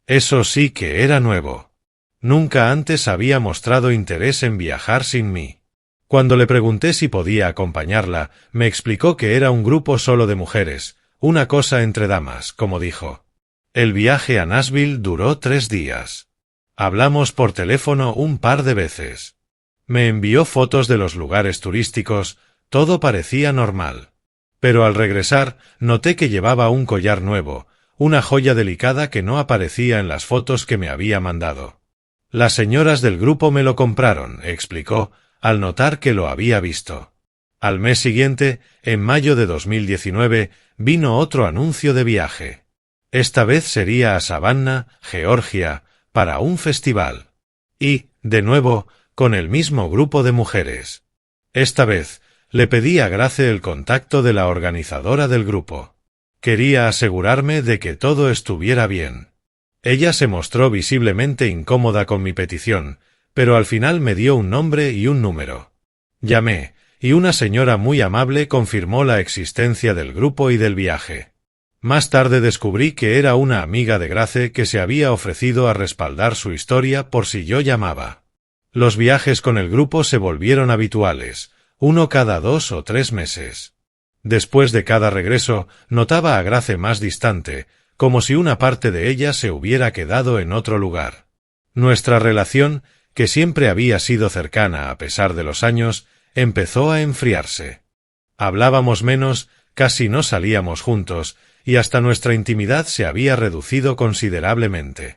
S1: Eso sí que era nuevo. Nunca antes había mostrado interés en viajar sin mí. Cuando le pregunté si podía acompañarla, me explicó que era un grupo solo de mujeres, Una cosa entre damas, como dijo. El viaje a Nashville duró 3 días. Hablamos por teléfono un par de veces. Me envió fotos de los lugares turísticos, todo parecía normal. Pero al regresar, noté que llevaba un collar nuevo, una joya delicada que no aparecía en las fotos que me había mandado. Las señoras del grupo me lo compraron, explicó, al notar que lo había visto. Al mes siguiente, en mayo de 2019, vino otro anuncio de viaje. Esta vez sería a Savannah, Georgia, para un festival. Y, de nuevo, con el mismo grupo de mujeres. Esta vez, le pedí a Grace el contacto de la organizadora del grupo. Quería asegurarme de que todo estuviera bien. Ella se mostró visiblemente incómoda con mi petición, pero al final me dio un nombre y un número. Llamé, y una señora muy amable confirmó la existencia del grupo y del viaje. Más tarde descubrí que era una amiga de Grace que se había ofrecido a respaldar su historia por si yo llamaba. Los viajes con el grupo se volvieron habituales, uno cada 2 o 3 meses. Después de cada regreso, notaba a Grace más distante, como si una parte de ella se hubiera quedado en otro lugar. Nuestra relación, que siempre había sido cercana a pesar de los años, empezó a enfriarse. Hablábamos menos, casi no salíamos juntos, y hasta nuestra intimidad se había reducido considerablemente.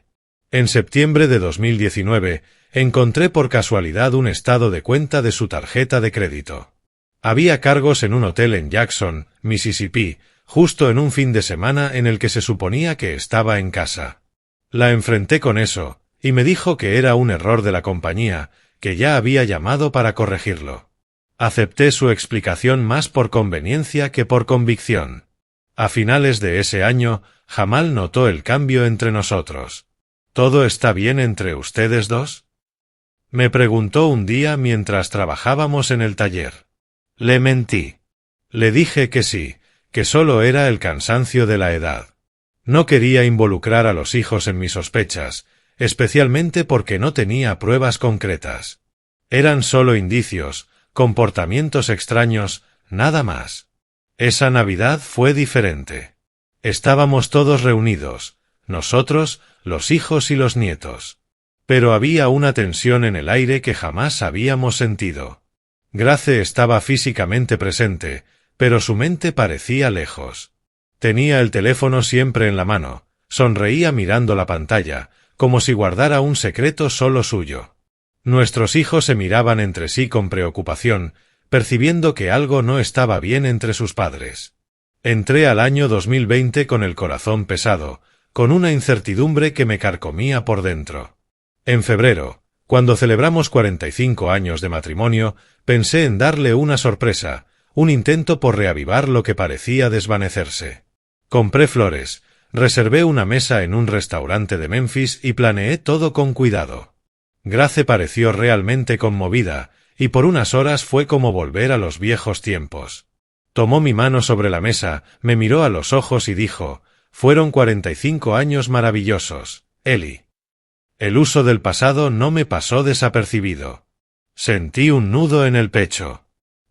S1: En septiembre de 2019, encontré por casualidad un estado de cuenta de su tarjeta de crédito. Había cargos en un hotel en Jackson, Mississippi, justo en un fin de semana en el que se suponía que estaba en casa. La enfrenté con eso, y me dijo que era un error de la compañía, que ya había llamado para corregirlo. Acepté su explicación más por conveniencia que por convicción. A finales de ese año, Jamal notó el cambio entre nosotros. ¿Todo está bien entre ustedes dos? Me preguntó un día mientras trabajábamos en el taller. Le mentí. Le dije que sí, que solo era el cansancio de la edad. No quería involucrar a los hijos en mis sospechas, especialmente porque no tenía pruebas concretas. Eran solo indicios, comportamientos extraños, nada más. Esa Navidad fue diferente. Estábamos todos reunidos, nosotros, los hijos y los nietos. Pero había una tensión en el aire que jamás habíamos sentido. Grace estaba físicamente presente, pero su mente parecía lejos. Tenía el teléfono siempre en la mano, sonreía mirando la pantalla, como si guardara un secreto solo suyo. Nuestros hijos se miraban entre sí con preocupación, percibiendo que algo no estaba bien entre sus padres. Entré al año 2020 con el corazón pesado, con una incertidumbre que me carcomía por dentro. En febrero, cuando celebramos 45 años de matrimonio, pensé en darle una sorpresa, un intento por reavivar lo que parecía desvanecerse. Compré flores, reservé una mesa en un restaurante de Memphis y planeé todo con cuidado. Grace pareció realmente conmovida, y por unas horas fue como volver a los viejos tiempos. Tomó mi mano sobre la mesa, me miró a los ojos y dijo: «Fueron 45 años maravillosos, Ellie». El uso del pasado no me pasó desapercibido. Sentí un nudo en el pecho.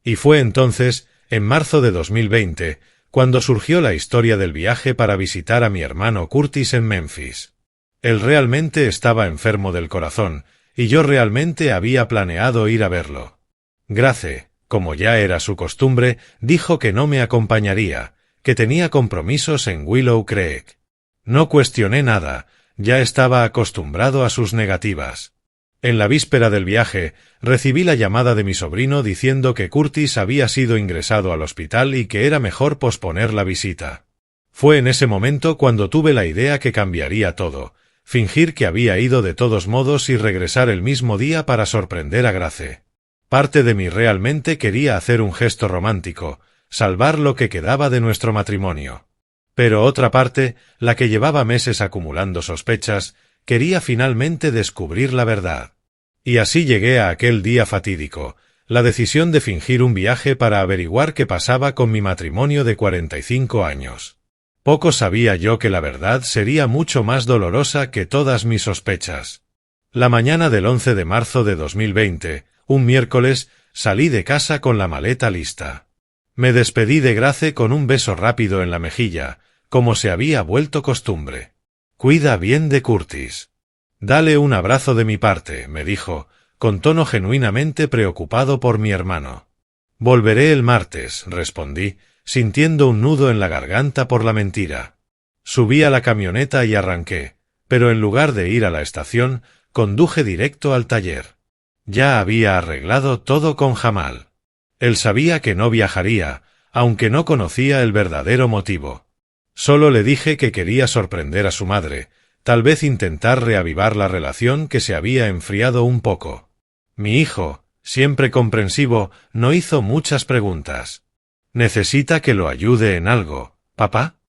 S1: Y fue entonces, en marzo de 2020, cuando surgió la historia del viaje para visitar a mi hermano Curtis en Memphis. Él realmente estaba enfermo del corazón, y yo realmente había planeado ir a verlo. Grace, como ya era su costumbre, dijo que no me acompañaría, que tenía compromisos en Willow Creek. No cuestioné nada, ya estaba acostumbrado a sus negativas. En la víspera del viaje, recibí la llamada de mi sobrino diciendo que Curtis había sido ingresado al hospital y que era mejor posponer la visita. Fue en ese momento cuando tuve la idea que cambiaría todo, fingir que había ido de todos modos y regresar el mismo día para sorprender a Grace. Parte de mí realmente quería hacer un gesto romántico, salvar lo que quedaba de nuestro matrimonio. Pero otra parte, la que llevaba meses acumulando sospechas, quería finalmente descubrir la verdad. Y así llegué a aquel día fatídico, la decisión de fingir un viaje para averiguar qué pasaba con mi matrimonio de 45 años. Poco sabía yo que la verdad sería mucho más dolorosa que todas mis sospechas. La mañana del 11 de marzo de 2020, un miércoles, salí de casa con la maleta lista. Me despedí de Grace con un beso rápido en la mejilla, como se había vuelto costumbre. Cuida bien de Curtis. Dale un abrazo de mi parte, me dijo, con tono genuinamente preocupado por mi hermano. Volveré el martes, respondí, sintiendo un nudo en la garganta por la mentira. Subí a la camioneta y arranqué, pero en lugar de ir a la estación, conduje directo al taller. Ya había arreglado todo con Jamal. Él sabía que no viajaría, aunque no conocía el verdadero motivo. Solo le dije que quería sorprender a su madre, tal vez intentar reavivar la relación que se había enfriado un poco. Mi hijo, siempre comprensivo, no hizo muchas preguntas. ¿Necesita que lo ayude en algo, papá?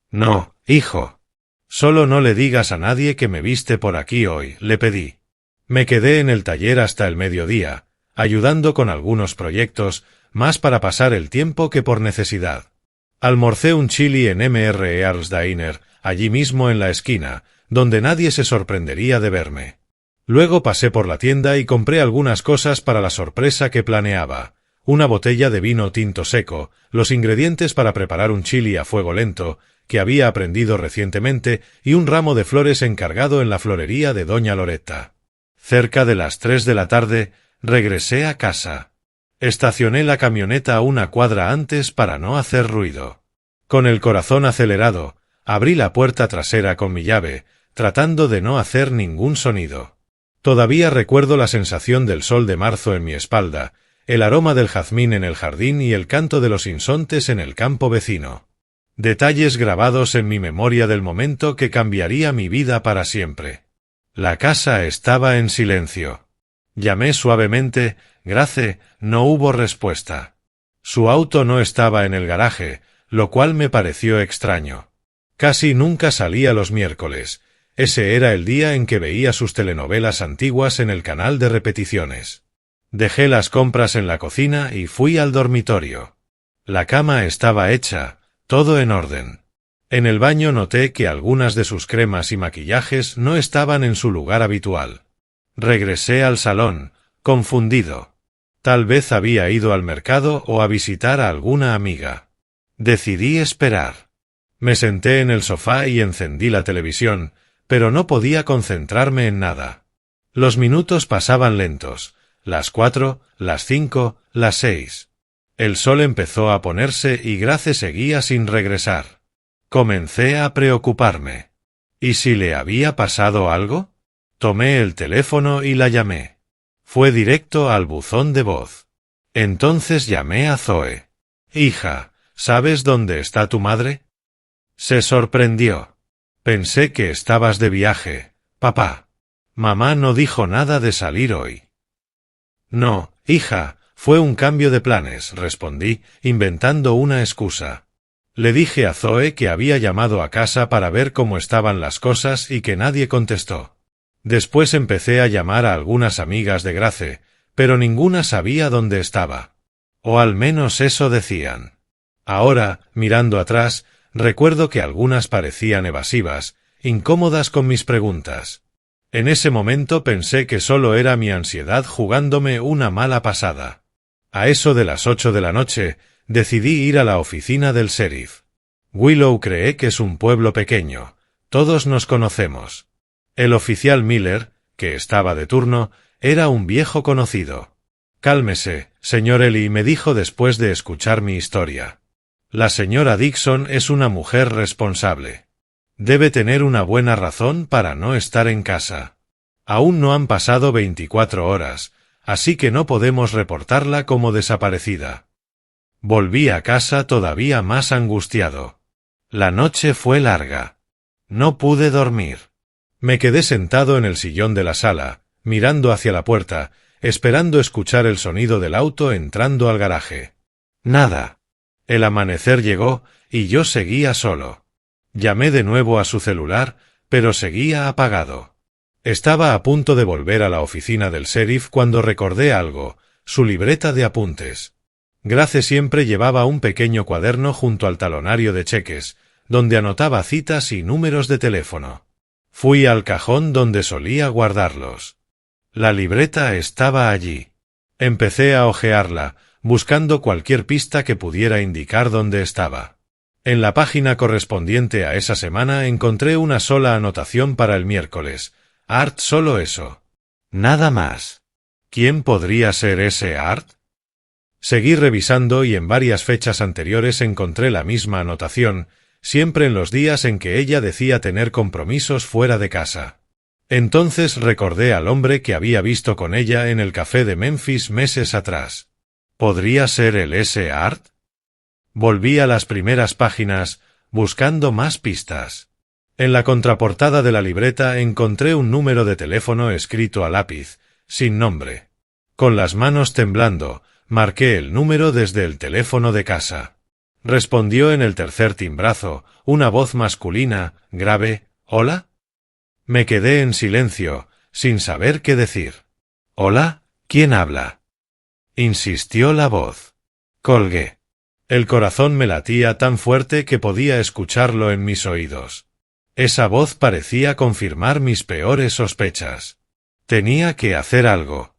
S1: No, hijo. Solo no le digas a nadie que me viste por aquí hoy, le pedí. Me quedé en el taller hasta el mediodía, ayudando con algunos proyectos, más para pasar el tiempo que por necesidad. Almorcé un chili en Mr. Earl's Diner, allí mismo en la esquina, donde nadie se sorprendería de verme. Luego pasé por la tienda y compré algunas cosas para la sorpresa que planeaba. Una botella de vino tinto seco, los ingredientes para preparar un chili a fuego lento, que había aprendido recientemente, y un ramo de flores encargado en la florería de Doña Loretta. Cerca de las 3 de la tarde, regresé a casa. Estacioné la camioneta una cuadra antes para no hacer ruido. Con el corazón acelerado, abrí la puerta trasera con mi llave, tratando de no hacer ningún sonido. Todavía recuerdo la sensación del sol de marzo en mi espalda, el aroma del jazmín en el jardín y el canto de los insontes en el campo vecino. Detalles grabados en mi memoria del momento que cambiaría mi vida para siempre. La casa estaba en silencio. Llamé suavemente, Grace, no hubo respuesta. Su auto no estaba en el garaje, lo cual me pareció extraño. Casi nunca salía los miércoles. Ese era el día en que veía sus telenovelas antiguas en el canal de repeticiones. Dejé las compras en la cocina y fui al dormitorio. La cama estaba hecha, todo en orden. En el baño noté que algunas de sus cremas y maquillajes no estaban en su lugar habitual. Regresé al salón, confundido. Tal vez había ido al mercado o a visitar a alguna amiga. Decidí esperar. Me senté en el sofá y encendí la televisión, pero no podía concentrarme en nada. Los minutos pasaban lentos, las 4, las 5, las 6. El sol empezó a ponerse y Grace seguía sin regresar. Comencé a preocuparme. ¿Y si le había pasado algo? Tomé el teléfono y la llamé. Fue directo al buzón de voz. Entonces llamé a Zoe. Hija, ¿sabes dónde está tu madre? Se sorprendió. Pensé que estabas de viaje, papá. Mamá no dijo nada de salir hoy. No, hija, fue un cambio de planes, respondí, inventando una excusa. Le dije a Zoe que había llamado a casa para ver cómo estaban las cosas y que nadie contestó. Después empecé a llamar a algunas amigas de Grace, pero ninguna sabía dónde estaba. O al menos eso decían. Ahora, mirando atrás, recuerdo que algunas parecían evasivas, incómodas con mis preguntas. En ese momento pensé que solo era mi ansiedad jugándome una mala pasada. A eso de las 8 de la noche, decidí ir a la oficina del sheriff. Willow Creek es un pueblo pequeño. Todos nos conocemos. El oficial Miller, que estaba de turno, era un viejo conocido. Cálmese, señor Eli, me dijo después de escuchar mi historia. La señora Dixon es una mujer responsable. Debe tener una buena razón para no estar en casa. Aún no han pasado 24 horas, así que no podemos reportarla como desaparecida. Volví a casa todavía más angustiado. La noche fue larga. No pude dormir. Me quedé sentado en el sillón de la sala, mirando hacia la puerta, esperando escuchar el sonido del auto entrando al garaje. Nada. El amanecer llegó, y yo seguía solo. Llamé de nuevo a su celular, pero seguía apagado. Estaba a punto de volver a la oficina del sheriff cuando recordé algo, su libreta de apuntes. Grace siempre llevaba un pequeño cuaderno junto al talonario de cheques, donde anotaba citas y números de teléfono. Fui al cajón donde solía guardarlos. La libreta estaba allí. Empecé a hojearla, buscando cualquier pista que pudiera indicar dónde estaba. En la página correspondiente a esa semana encontré una sola anotación para el miércoles. Art, solo eso. Nada más. ¿Quién podría ser ese Art? Seguí revisando y en varias fechas anteriores encontré la misma anotación, siempre en los días en que ella decía tener compromisos fuera de casa. Entonces recordé al hombre que había visto con ella en el café de Memphis meses atrás. ¿Podría ser el ese Art? Volví a las primeras páginas, buscando más pistas. En la contraportada de la libreta encontré un número de teléfono escrito a lápiz, sin nombre. Con las manos temblando, marqué el número desde el teléfono de casa. Respondió en el tercer timbrazo, una voz masculina, grave, ¿hola? Me quedé en silencio, sin saber qué decir. ¿Hola? ¿Quién habla? Insistió la voz. Colgué. El corazón me latía tan fuerte que podía escucharlo en mis oídos. Esa voz parecía confirmar mis peores sospechas. Tenía que hacer algo.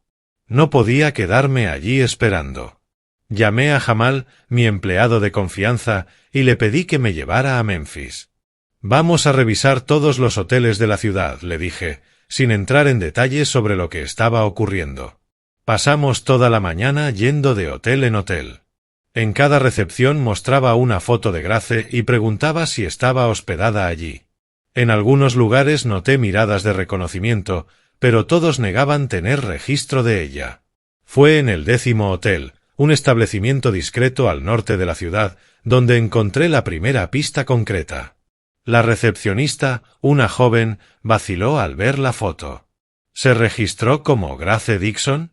S1: No podía quedarme allí esperando. Llamé a Jamal, mi empleado de confianza, y le pedí que me llevara a Memphis. Vamos a revisar todos los hoteles de la ciudad, le dije, sin entrar en detalles sobre lo que estaba ocurriendo. Pasamos toda la mañana yendo de hotel en hotel. En cada recepción mostraba una foto de Grace y preguntaba si estaba hospedada allí. En algunos lugares noté miradas de reconocimiento, pero todos negaban tener registro de ella. Fue en el 10º hotel, un establecimiento discreto al norte de la ciudad, donde encontré la primera pista concreta. La recepcionista, una joven, vaciló al ver la foto. ¿Se registró como Grace Dixon?,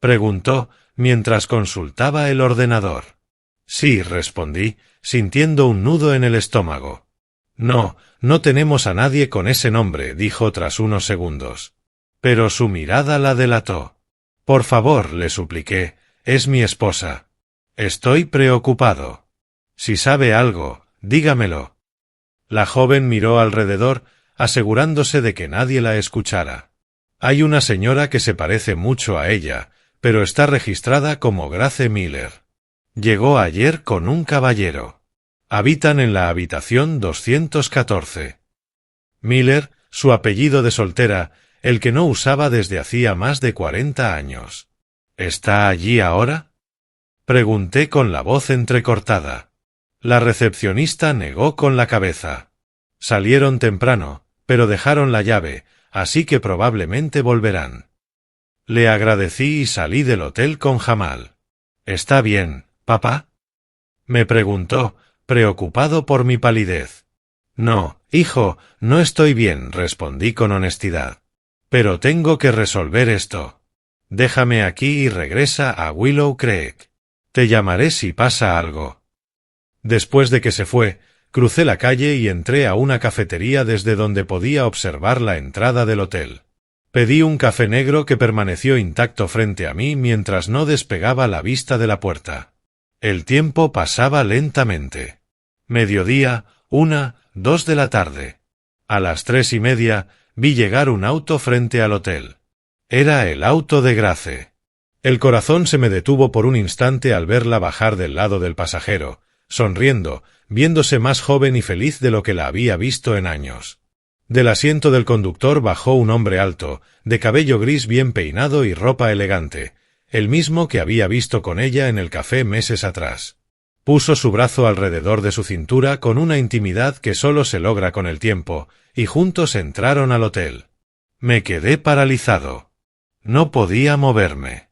S1: preguntó, mientras consultaba el ordenador. Sí, respondí, sintiendo un nudo en el estómago. No tenemos a nadie con ese nombre, dijo tras unos segundos. Pero su mirada la delató. Por favor, le supliqué, es mi esposa. Estoy preocupado. Si sabe algo, dígamelo. La joven miró alrededor, asegurándose de que nadie la escuchara. Hay una señora que se parece mucho a ella, pero está registrada como Grace Miller. Llegó ayer con un caballero. Habitan en la habitación 214. Miller, su apellido de soltera, el que no usaba desde hacía más de 40 años. ¿Está allí ahora?, pregunté con la voz entrecortada. La recepcionista negó con la cabeza. Salieron temprano, pero dejaron la llave, así que probablemente volverán. Le agradecí y salí del hotel con Jamal. ¿Está bien, papá?, me preguntó, preocupado por mi palidez. No, hijo, no estoy bien, respondí con honestidad. Pero tengo que resolver esto. Déjame aquí y regresa a Willow Creek. Te llamaré si pasa algo. Después de que se fue, crucé la calle y entré a una cafetería desde donde podía observar la entrada del hotel. Pedí un café negro que permaneció intacto frente a mí mientras no despegaba la vista de la puerta. El tiempo pasaba lentamente. Mediodía, 1, 2 de la tarde. A las 3:30 vi llegar un auto frente al hotel. Era el auto de Grace. El corazón se me detuvo por un instante al verla bajar del lado del pasajero, sonriendo, viéndose más joven y feliz de lo que la había visto en años. Del asiento del conductor bajó un hombre alto, de cabello gris bien peinado y ropa elegante, el mismo que había visto con ella en el café meses atrás. Puso su brazo alrededor de su cintura con una intimidad que solo se logra con el tiempo, y juntos entraron al hotel. Me quedé paralizado. No podía moverme.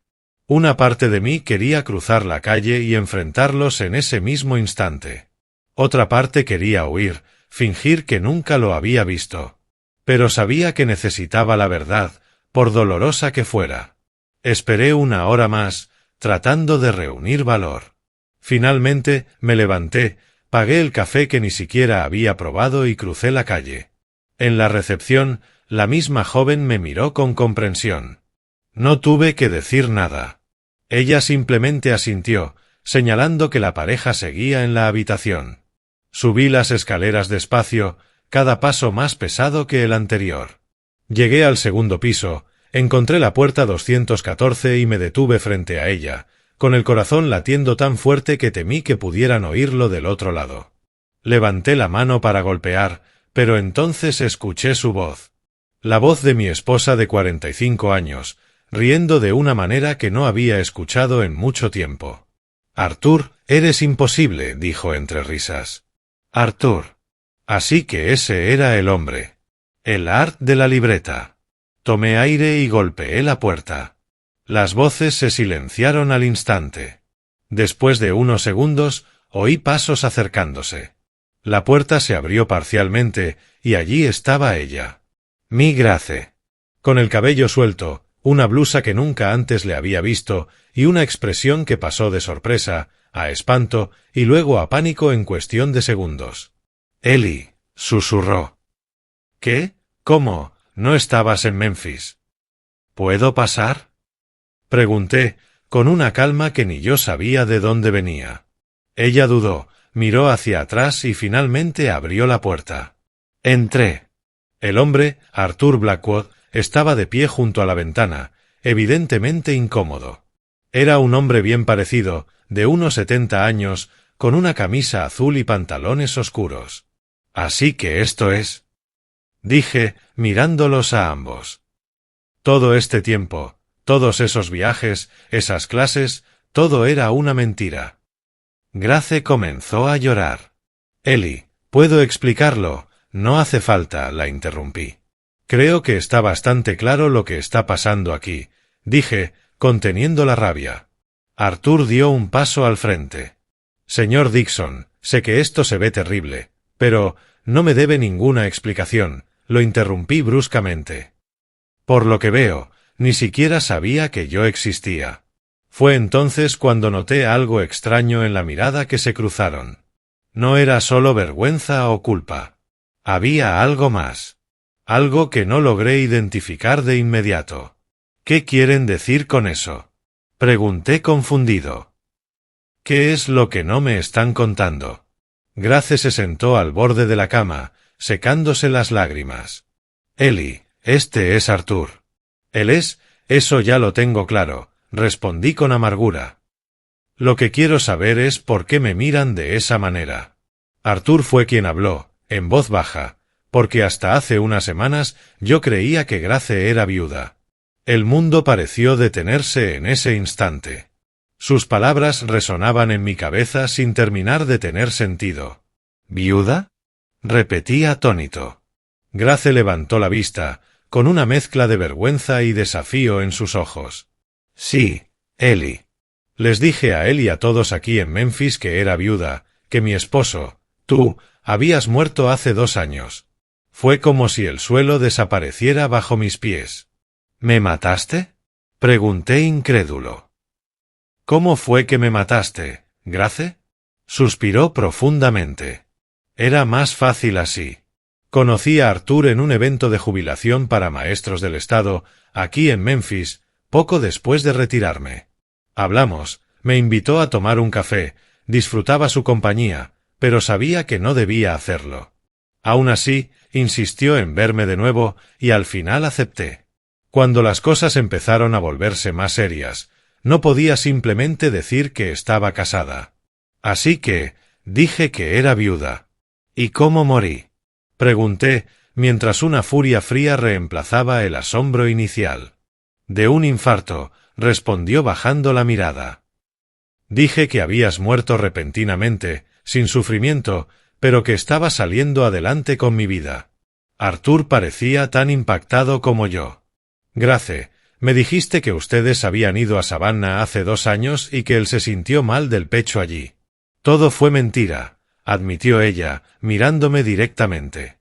S1: Una parte de mí quería cruzar la calle y enfrentarlos en ese mismo instante. Otra parte quería huir, fingir que nunca lo había visto. Pero sabía que necesitaba la verdad, por dolorosa que fuera. Esperé 1 hora más, tratando de reunir valor. Finalmente, me levanté, pagué el café que ni siquiera había probado y crucé la calle. En la recepción, la misma joven me miró con comprensión. No tuve que decir nada. Ella simplemente asintió, señalando que la pareja seguía en la habitación. Subí las escaleras despacio, cada paso más pesado que el anterior. Llegué al segundo piso, encontré la puerta 214 y me detuve frente a ella, con el corazón latiendo tan fuerte que temí que pudieran oírlo del otro lado. Levanté la mano para golpear, pero entonces escuché su voz. La voz de mi esposa de 45 años, riendo de una manera que no había escuchado en mucho tiempo. «Arthur, eres imposible», dijo entre risas. «Arthur». Así que ese era el hombre. El Art de la libreta. Tomé aire y golpeé la puerta. Las voces se silenciaron al instante. Después de unos segundos, oí pasos acercándose. La puerta se abrió parcialmente, y allí estaba ella. Mi Grace. Con el cabello suelto, una blusa que nunca antes le había visto, y una expresión que pasó de sorpresa, a espanto, y luego a pánico en cuestión de segundos. «Ellie», susurró. «¿Qué? ¿Cómo? ¿No estabas en Memphis?» «¿Puedo pasar?», pregunté, con una calma que ni yo sabía de dónde venía. Ella dudó, miró hacia atrás y finalmente abrió la puerta. Entré. El hombre, Arthur Blackwood, estaba de pie junto a la ventana, evidentemente incómodo. Era un hombre bien parecido, de unos 70 años, con una camisa azul y pantalones oscuros. «Así que esto es», dije, mirándolos a ambos. Todo este tiempo, todos esos viajes, esas clases, todo era una mentira. Grace comenzó a llorar. «Ellie, puedo explicarlo, no hace falta», la interrumpí. «Creo que está bastante claro lo que está pasando aquí», dije, conteniendo la rabia. Arthur dio un paso al frente. «Señor Dixon, sé que esto se ve terrible, pero no me debe ninguna explicación», lo interrumpí bruscamente. «Por lo que veo, ni siquiera sabía que yo existía». Fue entonces cuando noté algo extraño en la mirada que se cruzaron. No era solo vergüenza o culpa. Había algo más. Algo que no logré identificar de inmediato. «¿Qué quieren decir con eso?», pregunté confundido. «¿Qué es lo que no me están contando?». Grace se sentó al borde de la cama, secándose las lágrimas. «Ellie, este es Arthur». «¿Él es? Eso ya lo tengo claro», respondí con amargura. «Lo que quiero saber es por qué me miran de esa manera». Arthur fue quien habló, en voz baja, porque hasta hace unas semanas yo creía que Grace era viuda. El mundo pareció detenerse en ese instante. Sus palabras resonaban en mi cabeza sin terminar de tener sentido. «¿Viuda?», repetí atónito. Grace levantó la vista, con una mezcla de vergüenza y desafío en sus ojos. «Sí, Ellie. Les dije a él y a todos aquí en Memphis que era viuda, que mi esposo, tú, habías muerto hace 2 años. Fue como si el suelo desapareciera bajo mis pies». «¿Me mataste?», pregunté incrédulo. «¿Cómo fue que me mataste, Grace?», suspiró profundamente. «Era más fácil así. Conocí a Arthur en un evento de jubilación para maestros del Estado, aquí en Memphis, poco después de retirarme. Hablamos, me invitó a tomar un café, disfrutaba su compañía, pero sabía que no debía hacerlo. Aún así, insistió en verme de nuevo y al final acepté. Cuando las cosas empezaron a volverse más serias, no podía simplemente decir que estaba casada. Así que dije que era viuda». «¿Y cómo morí?», pregunté, mientras una furia fría reemplazaba el asombro inicial. «De un infarto», respondió bajando la mirada. «Dije que habías muerto repentinamente, sin sufrimiento, pero que estaba saliendo adelante con mi vida». Arthur parecía tan impactado como yo. «Grace, me dijiste que ustedes habían ido a Savannah hace 2 años y que él se sintió mal del pecho allí». «Todo fue mentira», admitió ella, mirándome directamente.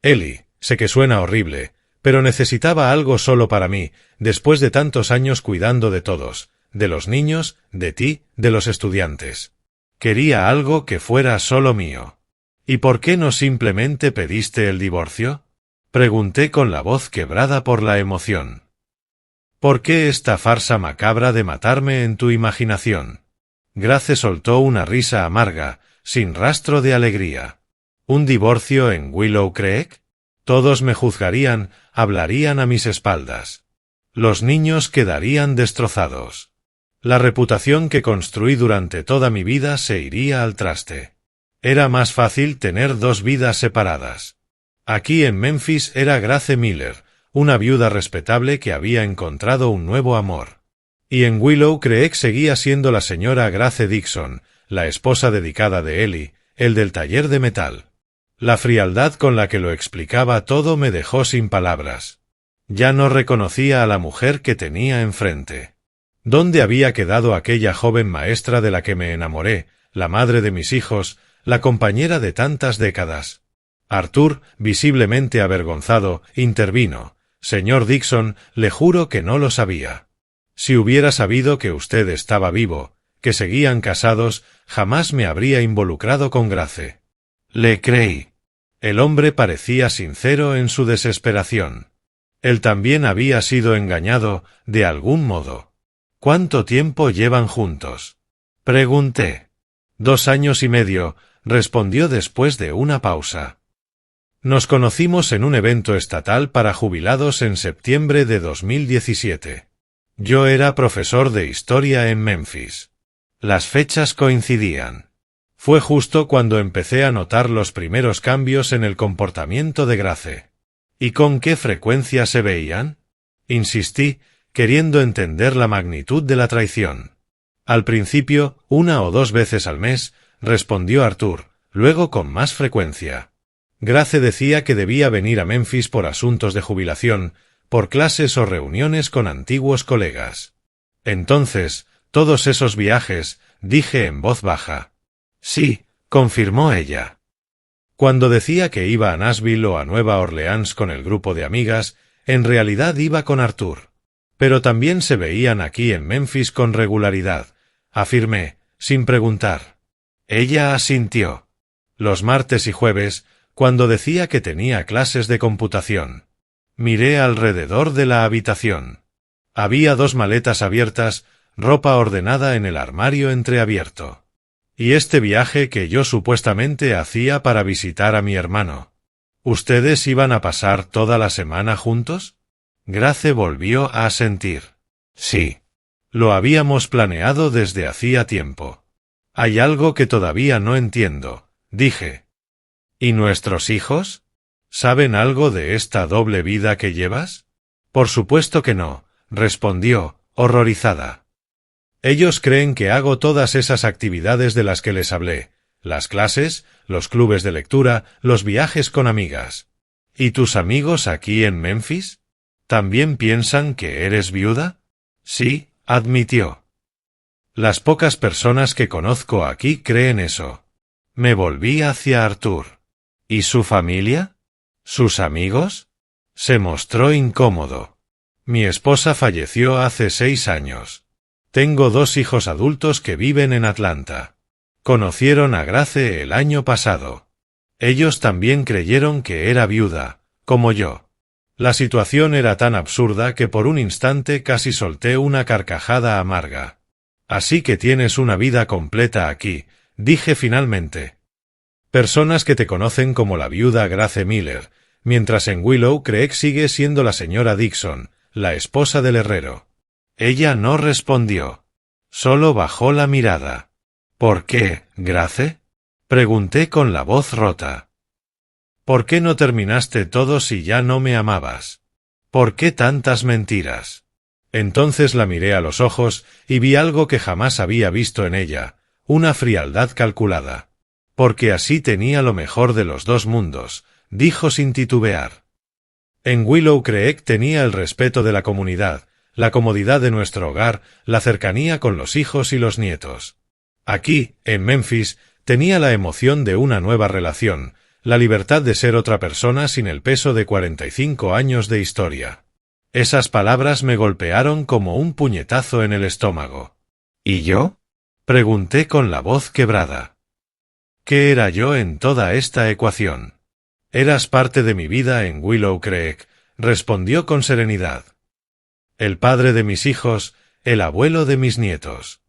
S1: «Ellie, sé que suena horrible, pero necesitaba algo solo para mí, después de tantos años cuidando de todos, de los niños, de ti, de los estudiantes. Quería algo que fuera solo mío». «¿Y por qué no simplemente pediste el divorcio?», pregunté con la voz quebrada por la emoción. «¿Por qué esta farsa macabra de matarme en tu imaginación?». Grace soltó una risa amarga, sin rastro de alegría. «¿Un divorcio en Willow Creek? Todos me juzgarían, hablarían a mis espaldas. Los niños quedarían destrozados. La reputación que construí durante toda mi vida se iría al traste. Era más fácil tener dos vidas separadas. Aquí en Memphis era Grace Miller, una viuda respetable que había encontrado un nuevo amor. Y en Willow Creek seguía siendo la señora Grace Dixon, la esposa dedicada de Ellie, el del taller de metal. La frialdad con la que lo explicaba todo me dejó sin palabras. Ya no reconocía a la mujer que tenía enfrente. ¿Dónde había quedado aquella joven maestra de la que me enamoré, la madre de mis hijos, la compañera de tantas décadas? Arthur, visiblemente avergonzado, intervino. Señor Dixon, le juro que no lo sabía. Si hubiera sabido que usted estaba vivo, que seguían casados, jamás me habría involucrado con Grace. Le creí. El hombre parecía sincero en su desesperación. Él también había sido engañado, de algún modo. ¿Cuánto tiempo llevan juntos? Pregunté. 2 años y medio, respondió después de una pausa. Nos conocimos en un evento estatal para jubilados en septiembre de 2017. Yo era profesor de historia en Memphis. Las fechas coincidían. Fue justo cuando empecé a notar los primeros cambios en el comportamiento de Grace. ¿Y con qué frecuencia se veían? Insistí, queriendo entender la magnitud de la traición. Al principio, 1 o 2 veces al mes, respondió Arthur, luego con más frecuencia. Grace decía que debía venir a Memphis por asuntos de jubilación, por clases o reuniones con antiguos colegas. Entonces, todos esos viajes, dije en voz baja. Sí, confirmó ella. Cuando decía que iba a Nashville o a Nueva Orleans con el grupo de amigas, en realidad iba con Arthur. Pero también se veían aquí en Memphis con regularidad, afirmé, sin preguntar. Ella asintió. Los martes y jueves, cuando decía que tenía clases de computación. Miré alrededor de la habitación. Había 2 maletas abiertas, ropa ordenada en el armario entreabierto. ¿Y este viaje que yo supuestamente hacía para visitar a mi hermano? ¿Ustedes iban a pasar toda la semana juntos? Grace volvió a asentir. Sí. Lo habíamos planeado desde hacía tiempo. Hay algo que todavía no entiendo, dije. ¿Y nuestros hijos? ¿Saben algo de esta doble vida que llevas? Por supuesto que no, respondió, horrorizada. Ellos creen que hago todas esas actividades de las que les hablé, las clases, los clubes de lectura, los viajes con amigas. ¿Y tus amigos aquí en Memphis? ¿También piensan que eres viuda? Sí, admitió. Las pocas personas que conozco aquí creen eso. Me volví hacia Arthur. ¿Y su familia? ¿Sus amigos? Se mostró incómodo. Mi esposa falleció hace 6 años. Tengo 2 hijos adultos que viven en Atlanta. Conocieron a Grace el año pasado. Ellos también creyeron que era viuda, como yo. La situación era tan absurda que por un instante casi solté una carcajada amarga. Así que tienes una vida completa aquí, dije finalmente. Personas que te conocen como la viuda Grace Miller, mientras en Willow Creek sigue siendo la señora Dixon, la esposa del herrero. Ella no respondió. Solo bajó la mirada. ¿Por qué, Grace? Pregunté con la voz rota. ¿Por qué no terminaste todo si ya no me amabas? ¿Por qué tantas mentiras? Entonces la miré a los ojos y vi algo que jamás había visto en ella, una frialdad calculada. Porque así tenía lo mejor de los 2 mundos, dijo sin titubear. En Willow Creek tenía el respeto de la comunidad, la comodidad de nuestro hogar, la cercanía con los hijos y los nietos. Aquí, en Memphis, tenía la emoción de una nueva relación, la libertad de ser otra persona sin el peso de 45 años de historia. Esas palabras me golpearon como un puñetazo en el estómago. ¿Y yo? Pregunté con la voz quebrada. ¿Qué era yo en toda esta ecuación? Eras parte de mi vida en Willow Creek, respondió con serenidad. El padre de mis hijos, el abuelo de mis nietos.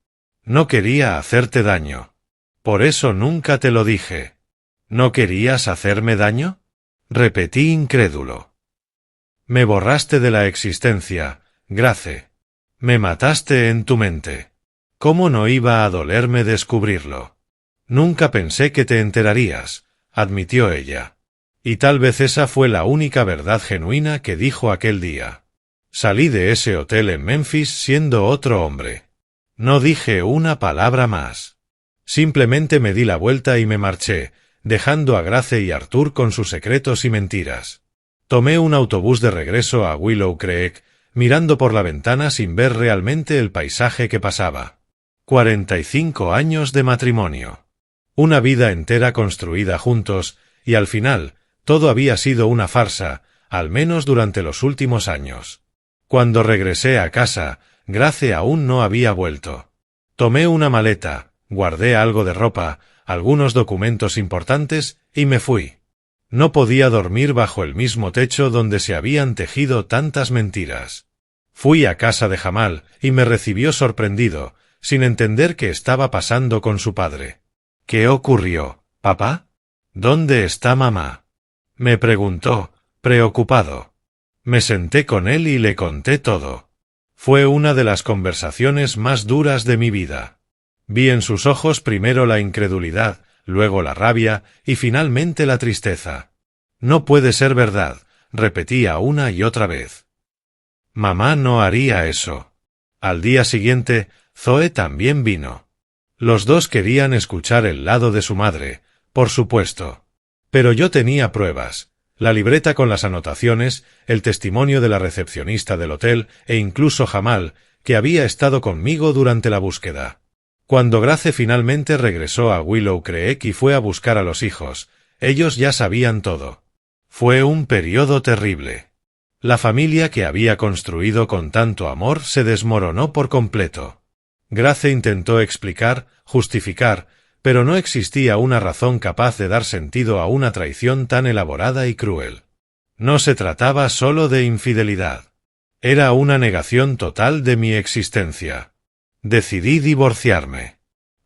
S1: No quería hacerte daño. Por eso nunca te lo dije. ¿No querías hacerme daño? Repetí incrédulo. Me borraste de la existencia, Grace. Me mataste en tu mente. ¿Cómo no iba a dolerme descubrirlo? Nunca pensé que te enterarías, admitió ella. Y tal vez esa fue la única verdad genuina que dijo aquel día. Salí de ese hotel en Memphis siendo otro hombre. No dije una palabra más. Simplemente me di la vuelta y me marché, dejando a Grace y Arthur con sus secretos y mentiras. Tomé un autobús de regreso a Willow Creek, mirando por la ventana sin ver realmente el paisaje que pasaba. 45 años de matrimonio. Una vida entera construida juntos, y al final, todo había sido una farsa, al menos durante los últimos años. Cuando regresé a casa, Grace aún no había vuelto. Tomé una maleta, guardé algo de ropa, algunos documentos importantes, y me fui. No podía dormir bajo el mismo techo donde se habían tejido tantas mentiras. Fui a casa de Jamal, y me recibió sorprendido, sin entender qué estaba pasando con su padre. ¿Qué ocurrió, papá? ¿Dónde está mamá? Me preguntó, preocupado. Me senté con él y le conté todo. Fue una de las conversaciones más duras de mi vida. Vi en sus ojos primero la incredulidad, luego la rabia y finalmente la tristeza. No puede ser verdad, repetía una y otra vez. Mamá no haría eso. Al día siguiente, Zoe también vino. Los dos querían escuchar el lado de su madre, por supuesto. Pero yo tenía pruebas. La libreta con las anotaciones, el testimonio de la recepcionista del hotel e incluso Jamal, que había estado conmigo durante la búsqueda. Cuando Grace finalmente regresó a Willow Creek y fue a buscar a los hijos, ellos ya sabían todo. Fue un periodo terrible. La familia que había construido con tanto amor se desmoronó por completo. Grace intentó explicar, justificar, pero no existía una razón capaz de dar sentido a una traición tan elaborada y cruel. No se trataba solo de infidelidad. Era una negación total de mi existencia. Decidí divorciarme.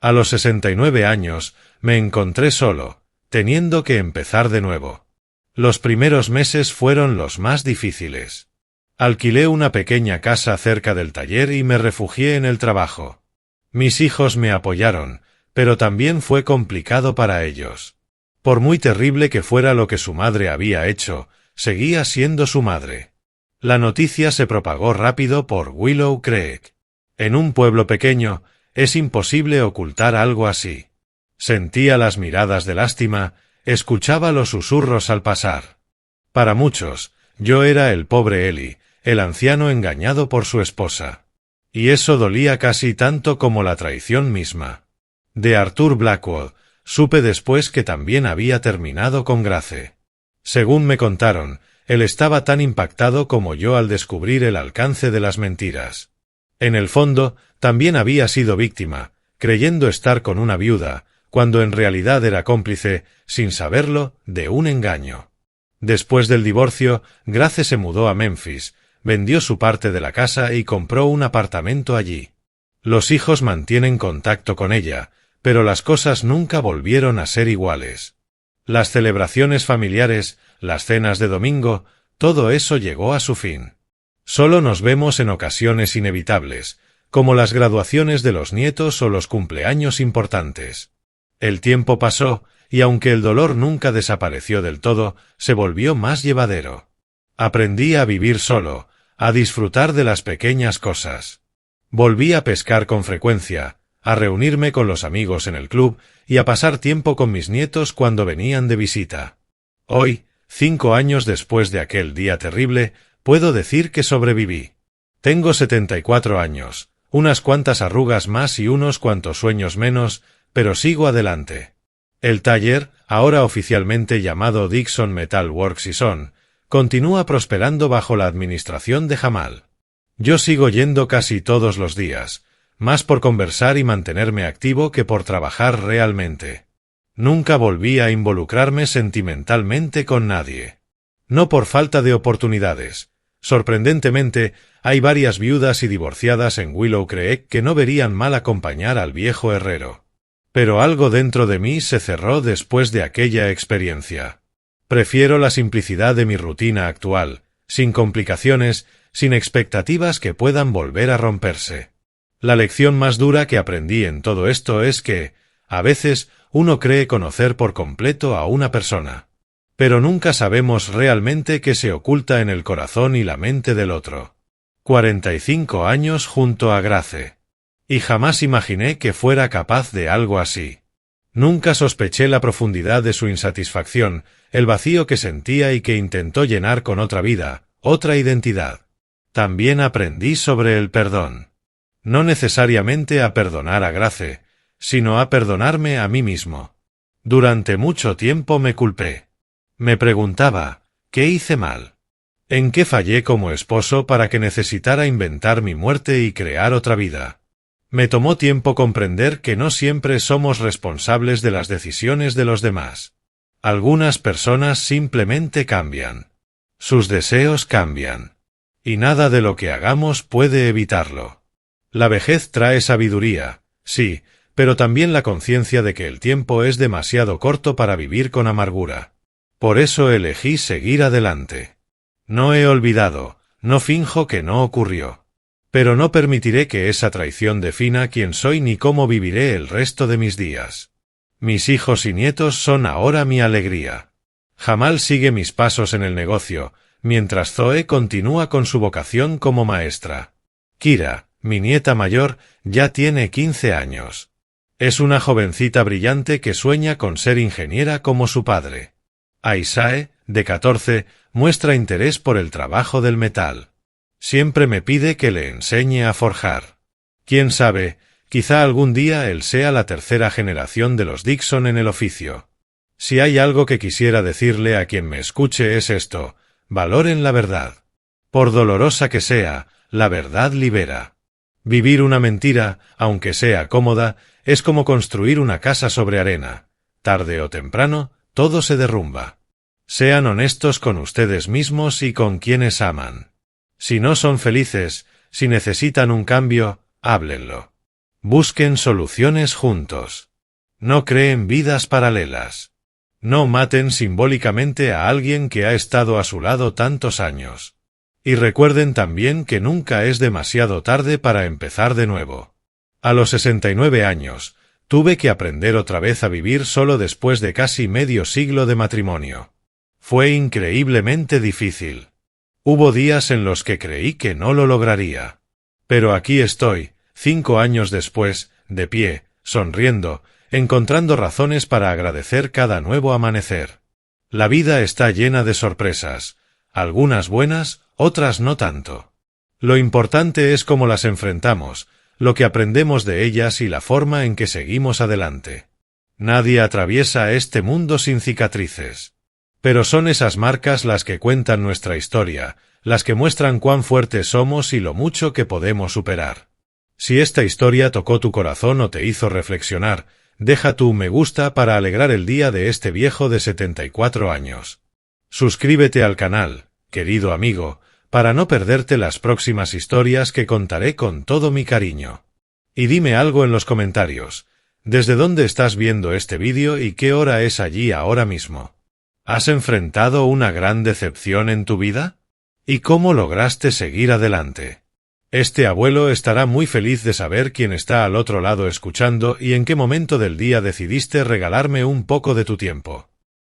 S1: A los 69 años, me encontré solo, teniendo que empezar de nuevo. Los primeros meses fueron los más difíciles. Alquilé una pequeña casa cerca del taller y me refugié en el trabajo. Mis hijos me apoyaron, pero también fue complicado para ellos. Por muy terrible que fuera lo que su madre había hecho, seguía siendo su madre. La noticia se propagó rápido por Willow Creek. En un pueblo pequeño, es imposible ocultar algo así. Sentía las miradas de lástima, escuchaba los susurros al pasar. Para muchos, yo era el pobre Eli, el anciano engañado por su esposa. Y eso dolía casi tanto como la traición misma. De Arthur Blackwood, supe después que también había terminado con Grace. Según me contaron, él estaba tan impactado como yo al descubrir el alcance de las mentiras. En el fondo, también había sido víctima, creyendo estar con una viuda, cuando en realidad era cómplice, sin saberlo, de un engaño. Después del divorcio, Grace se mudó a Memphis, vendió su parte de la casa y compró un apartamento allí. Los hijos mantienen contacto con ella, pero las cosas nunca volvieron a ser iguales. Las celebraciones familiares, las cenas de domingo, todo eso llegó a su fin. Solo nos vemos en ocasiones inevitables, como las graduaciones de los nietos o los cumpleaños importantes. El tiempo pasó, y aunque el dolor nunca desapareció del todo, se volvió más llevadero. Aprendí a vivir solo, a disfrutar de las pequeñas cosas. Volví a pescar con frecuencia, a reunirme con los amigos en el club y a pasar tiempo con mis nietos cuando venían de visita. Hoy, 5 años después de aquel día terrible, puedo decir que sobreviví. Tengo 74 años, unas cuantas arrugas más y unos cuantos sueños menos, pero sigo adelante. El taller, ahora oficialmente llamado Dixon Metal Works y Son, continúa prosperando bajo la administración de Jamal. Yo sigo yendo casi todos los días, más por conversar y mantenerme activo que por trabajar realmente. Nunca volví a involucrarme sentimentalmente con nadie. No por falta de oportunidades. Sorprendentemente, hay varias viudas y divorciadas en Willow Creek que no verían mal acompañar al viejo herrero. Pero algo dentro de mí se cerró después de aquella experiencia. Prefiero la simplicidad de mi rutina actual, sin complicaciones, sin expectativas que puedan volver a romperse. La lección más dura que aprendí en todo esto es que, a veces, uno cree conocer por completo a una persona. Pero nunca sabemos realmente qué se oculta en el corazón y la mente del otro. 45 años junto a Grace. Y jamás imaginé que fuera capaz de algo así. Nunca sospeché la profundidad de su insatisfacción, el vacío que sentía y que intentó llenar con otra vida, otra identidad. También aprendí sobre el perdón. No necesariamente a perdonar a Grace, sino a perdonarme a mí mismo. Durante mucho tiempo me culpé. Me preguntaba, ¿qué hice mal? ¿En qué fallé como esposo para que necesitara inventar mi muerte y crear otra vida? Me tomó tiempo comprender que no siempre somos responsables de las decisiones de los demás. Algunas personas simplemente cambian. Sus deseos cambian. Y nada de lo que hagamos puede evitarlo. La vejez trae sabiduría, sí, pero también la conciencia de que el tiempo es demasiado corto para vivir con amargura. Por eso elegí seguir adelante. No he olvidado, no finjo que no ocurrió. Pero no permitiré que esa traición defina quién soy ni cómo viviré el resto de mis días. Mis hijos y nietos son ahora mi alegría. Jamal sigue mis pasos en el negocio, mientras Zoe continúa con su vocación como maestra. Kira, mi nieta mayor, ya tiene 15 años. Es una jovencita brillante que sueña con ser ingeniera como su padre. Aisae, de 14, muestra interés por el trabajo del metal. Siempre me pide que le enseñe a forjar. Quién sabe, quizá algún día él sea la tercera generación de los Dixon en el oficio. Si hay algo que quisiera decirle a quien me escuche es esto: valoren la verdad. Por dolorosa que sea, la verdad libera. Vivir una mentira, aunque sea cómoda, es como construir una casa sobre arena. Tarde o temprano, todo se derrumba. Sean honestos con ustedes mismos y con quienes aman. Si no son felices, si necesitan un cambio, háblenlo. Busquen soluciones juntos. No creen vidas paralelas. No maten simbólicamente a alguien que ha estado a su lado tantos años. Y recuerden también que nunca es demasiado tarde para empezar de nuevo. A los 69 años, tuve que aprender otra vez a vivir solo después de casi medio siglo de matrimonio. Fue increíblemente difícil. Hubo días en los que creí que no lo lograría. Pero aquí estoy, 5 años después, de pie, sonriendo, encontrando razones para agradecer cada nuevo amanecer. La vida está llena de sorpresas, algunas buenas, otras no tanto. Lo importante es cómo las enfrentamos, lo que aprendemos de ellas y la forma en que seguimos adelante. Nadie atraviesa este mundo sin cicatrices. Pero son esas marcas las que cuentan nuestra historia, las que muestran cuán fuertes somos y lo mucho que podemos superar. Si esta historia tocó tu corazón o te hizo reflexionar, deja tu me gusta para alegrar el día de este viejo de 74 años. Suscríbete al canal, querido amigo, para no perderte las próximas historias que contaré con todo mi cariño. Y dime algo en los comentarios. ¿Desde dónde estás viendo este vídeo y qué hora es allí ahora mismo? ¿Has enfrentado una gran decepción en tu vida? ¿Y cómo lograste seguir adelante? Este abuelo estará muy feliz de saber quién está al otro lado escuchando y en qué momento del día decidiste regalarme un poco de tu tiempo.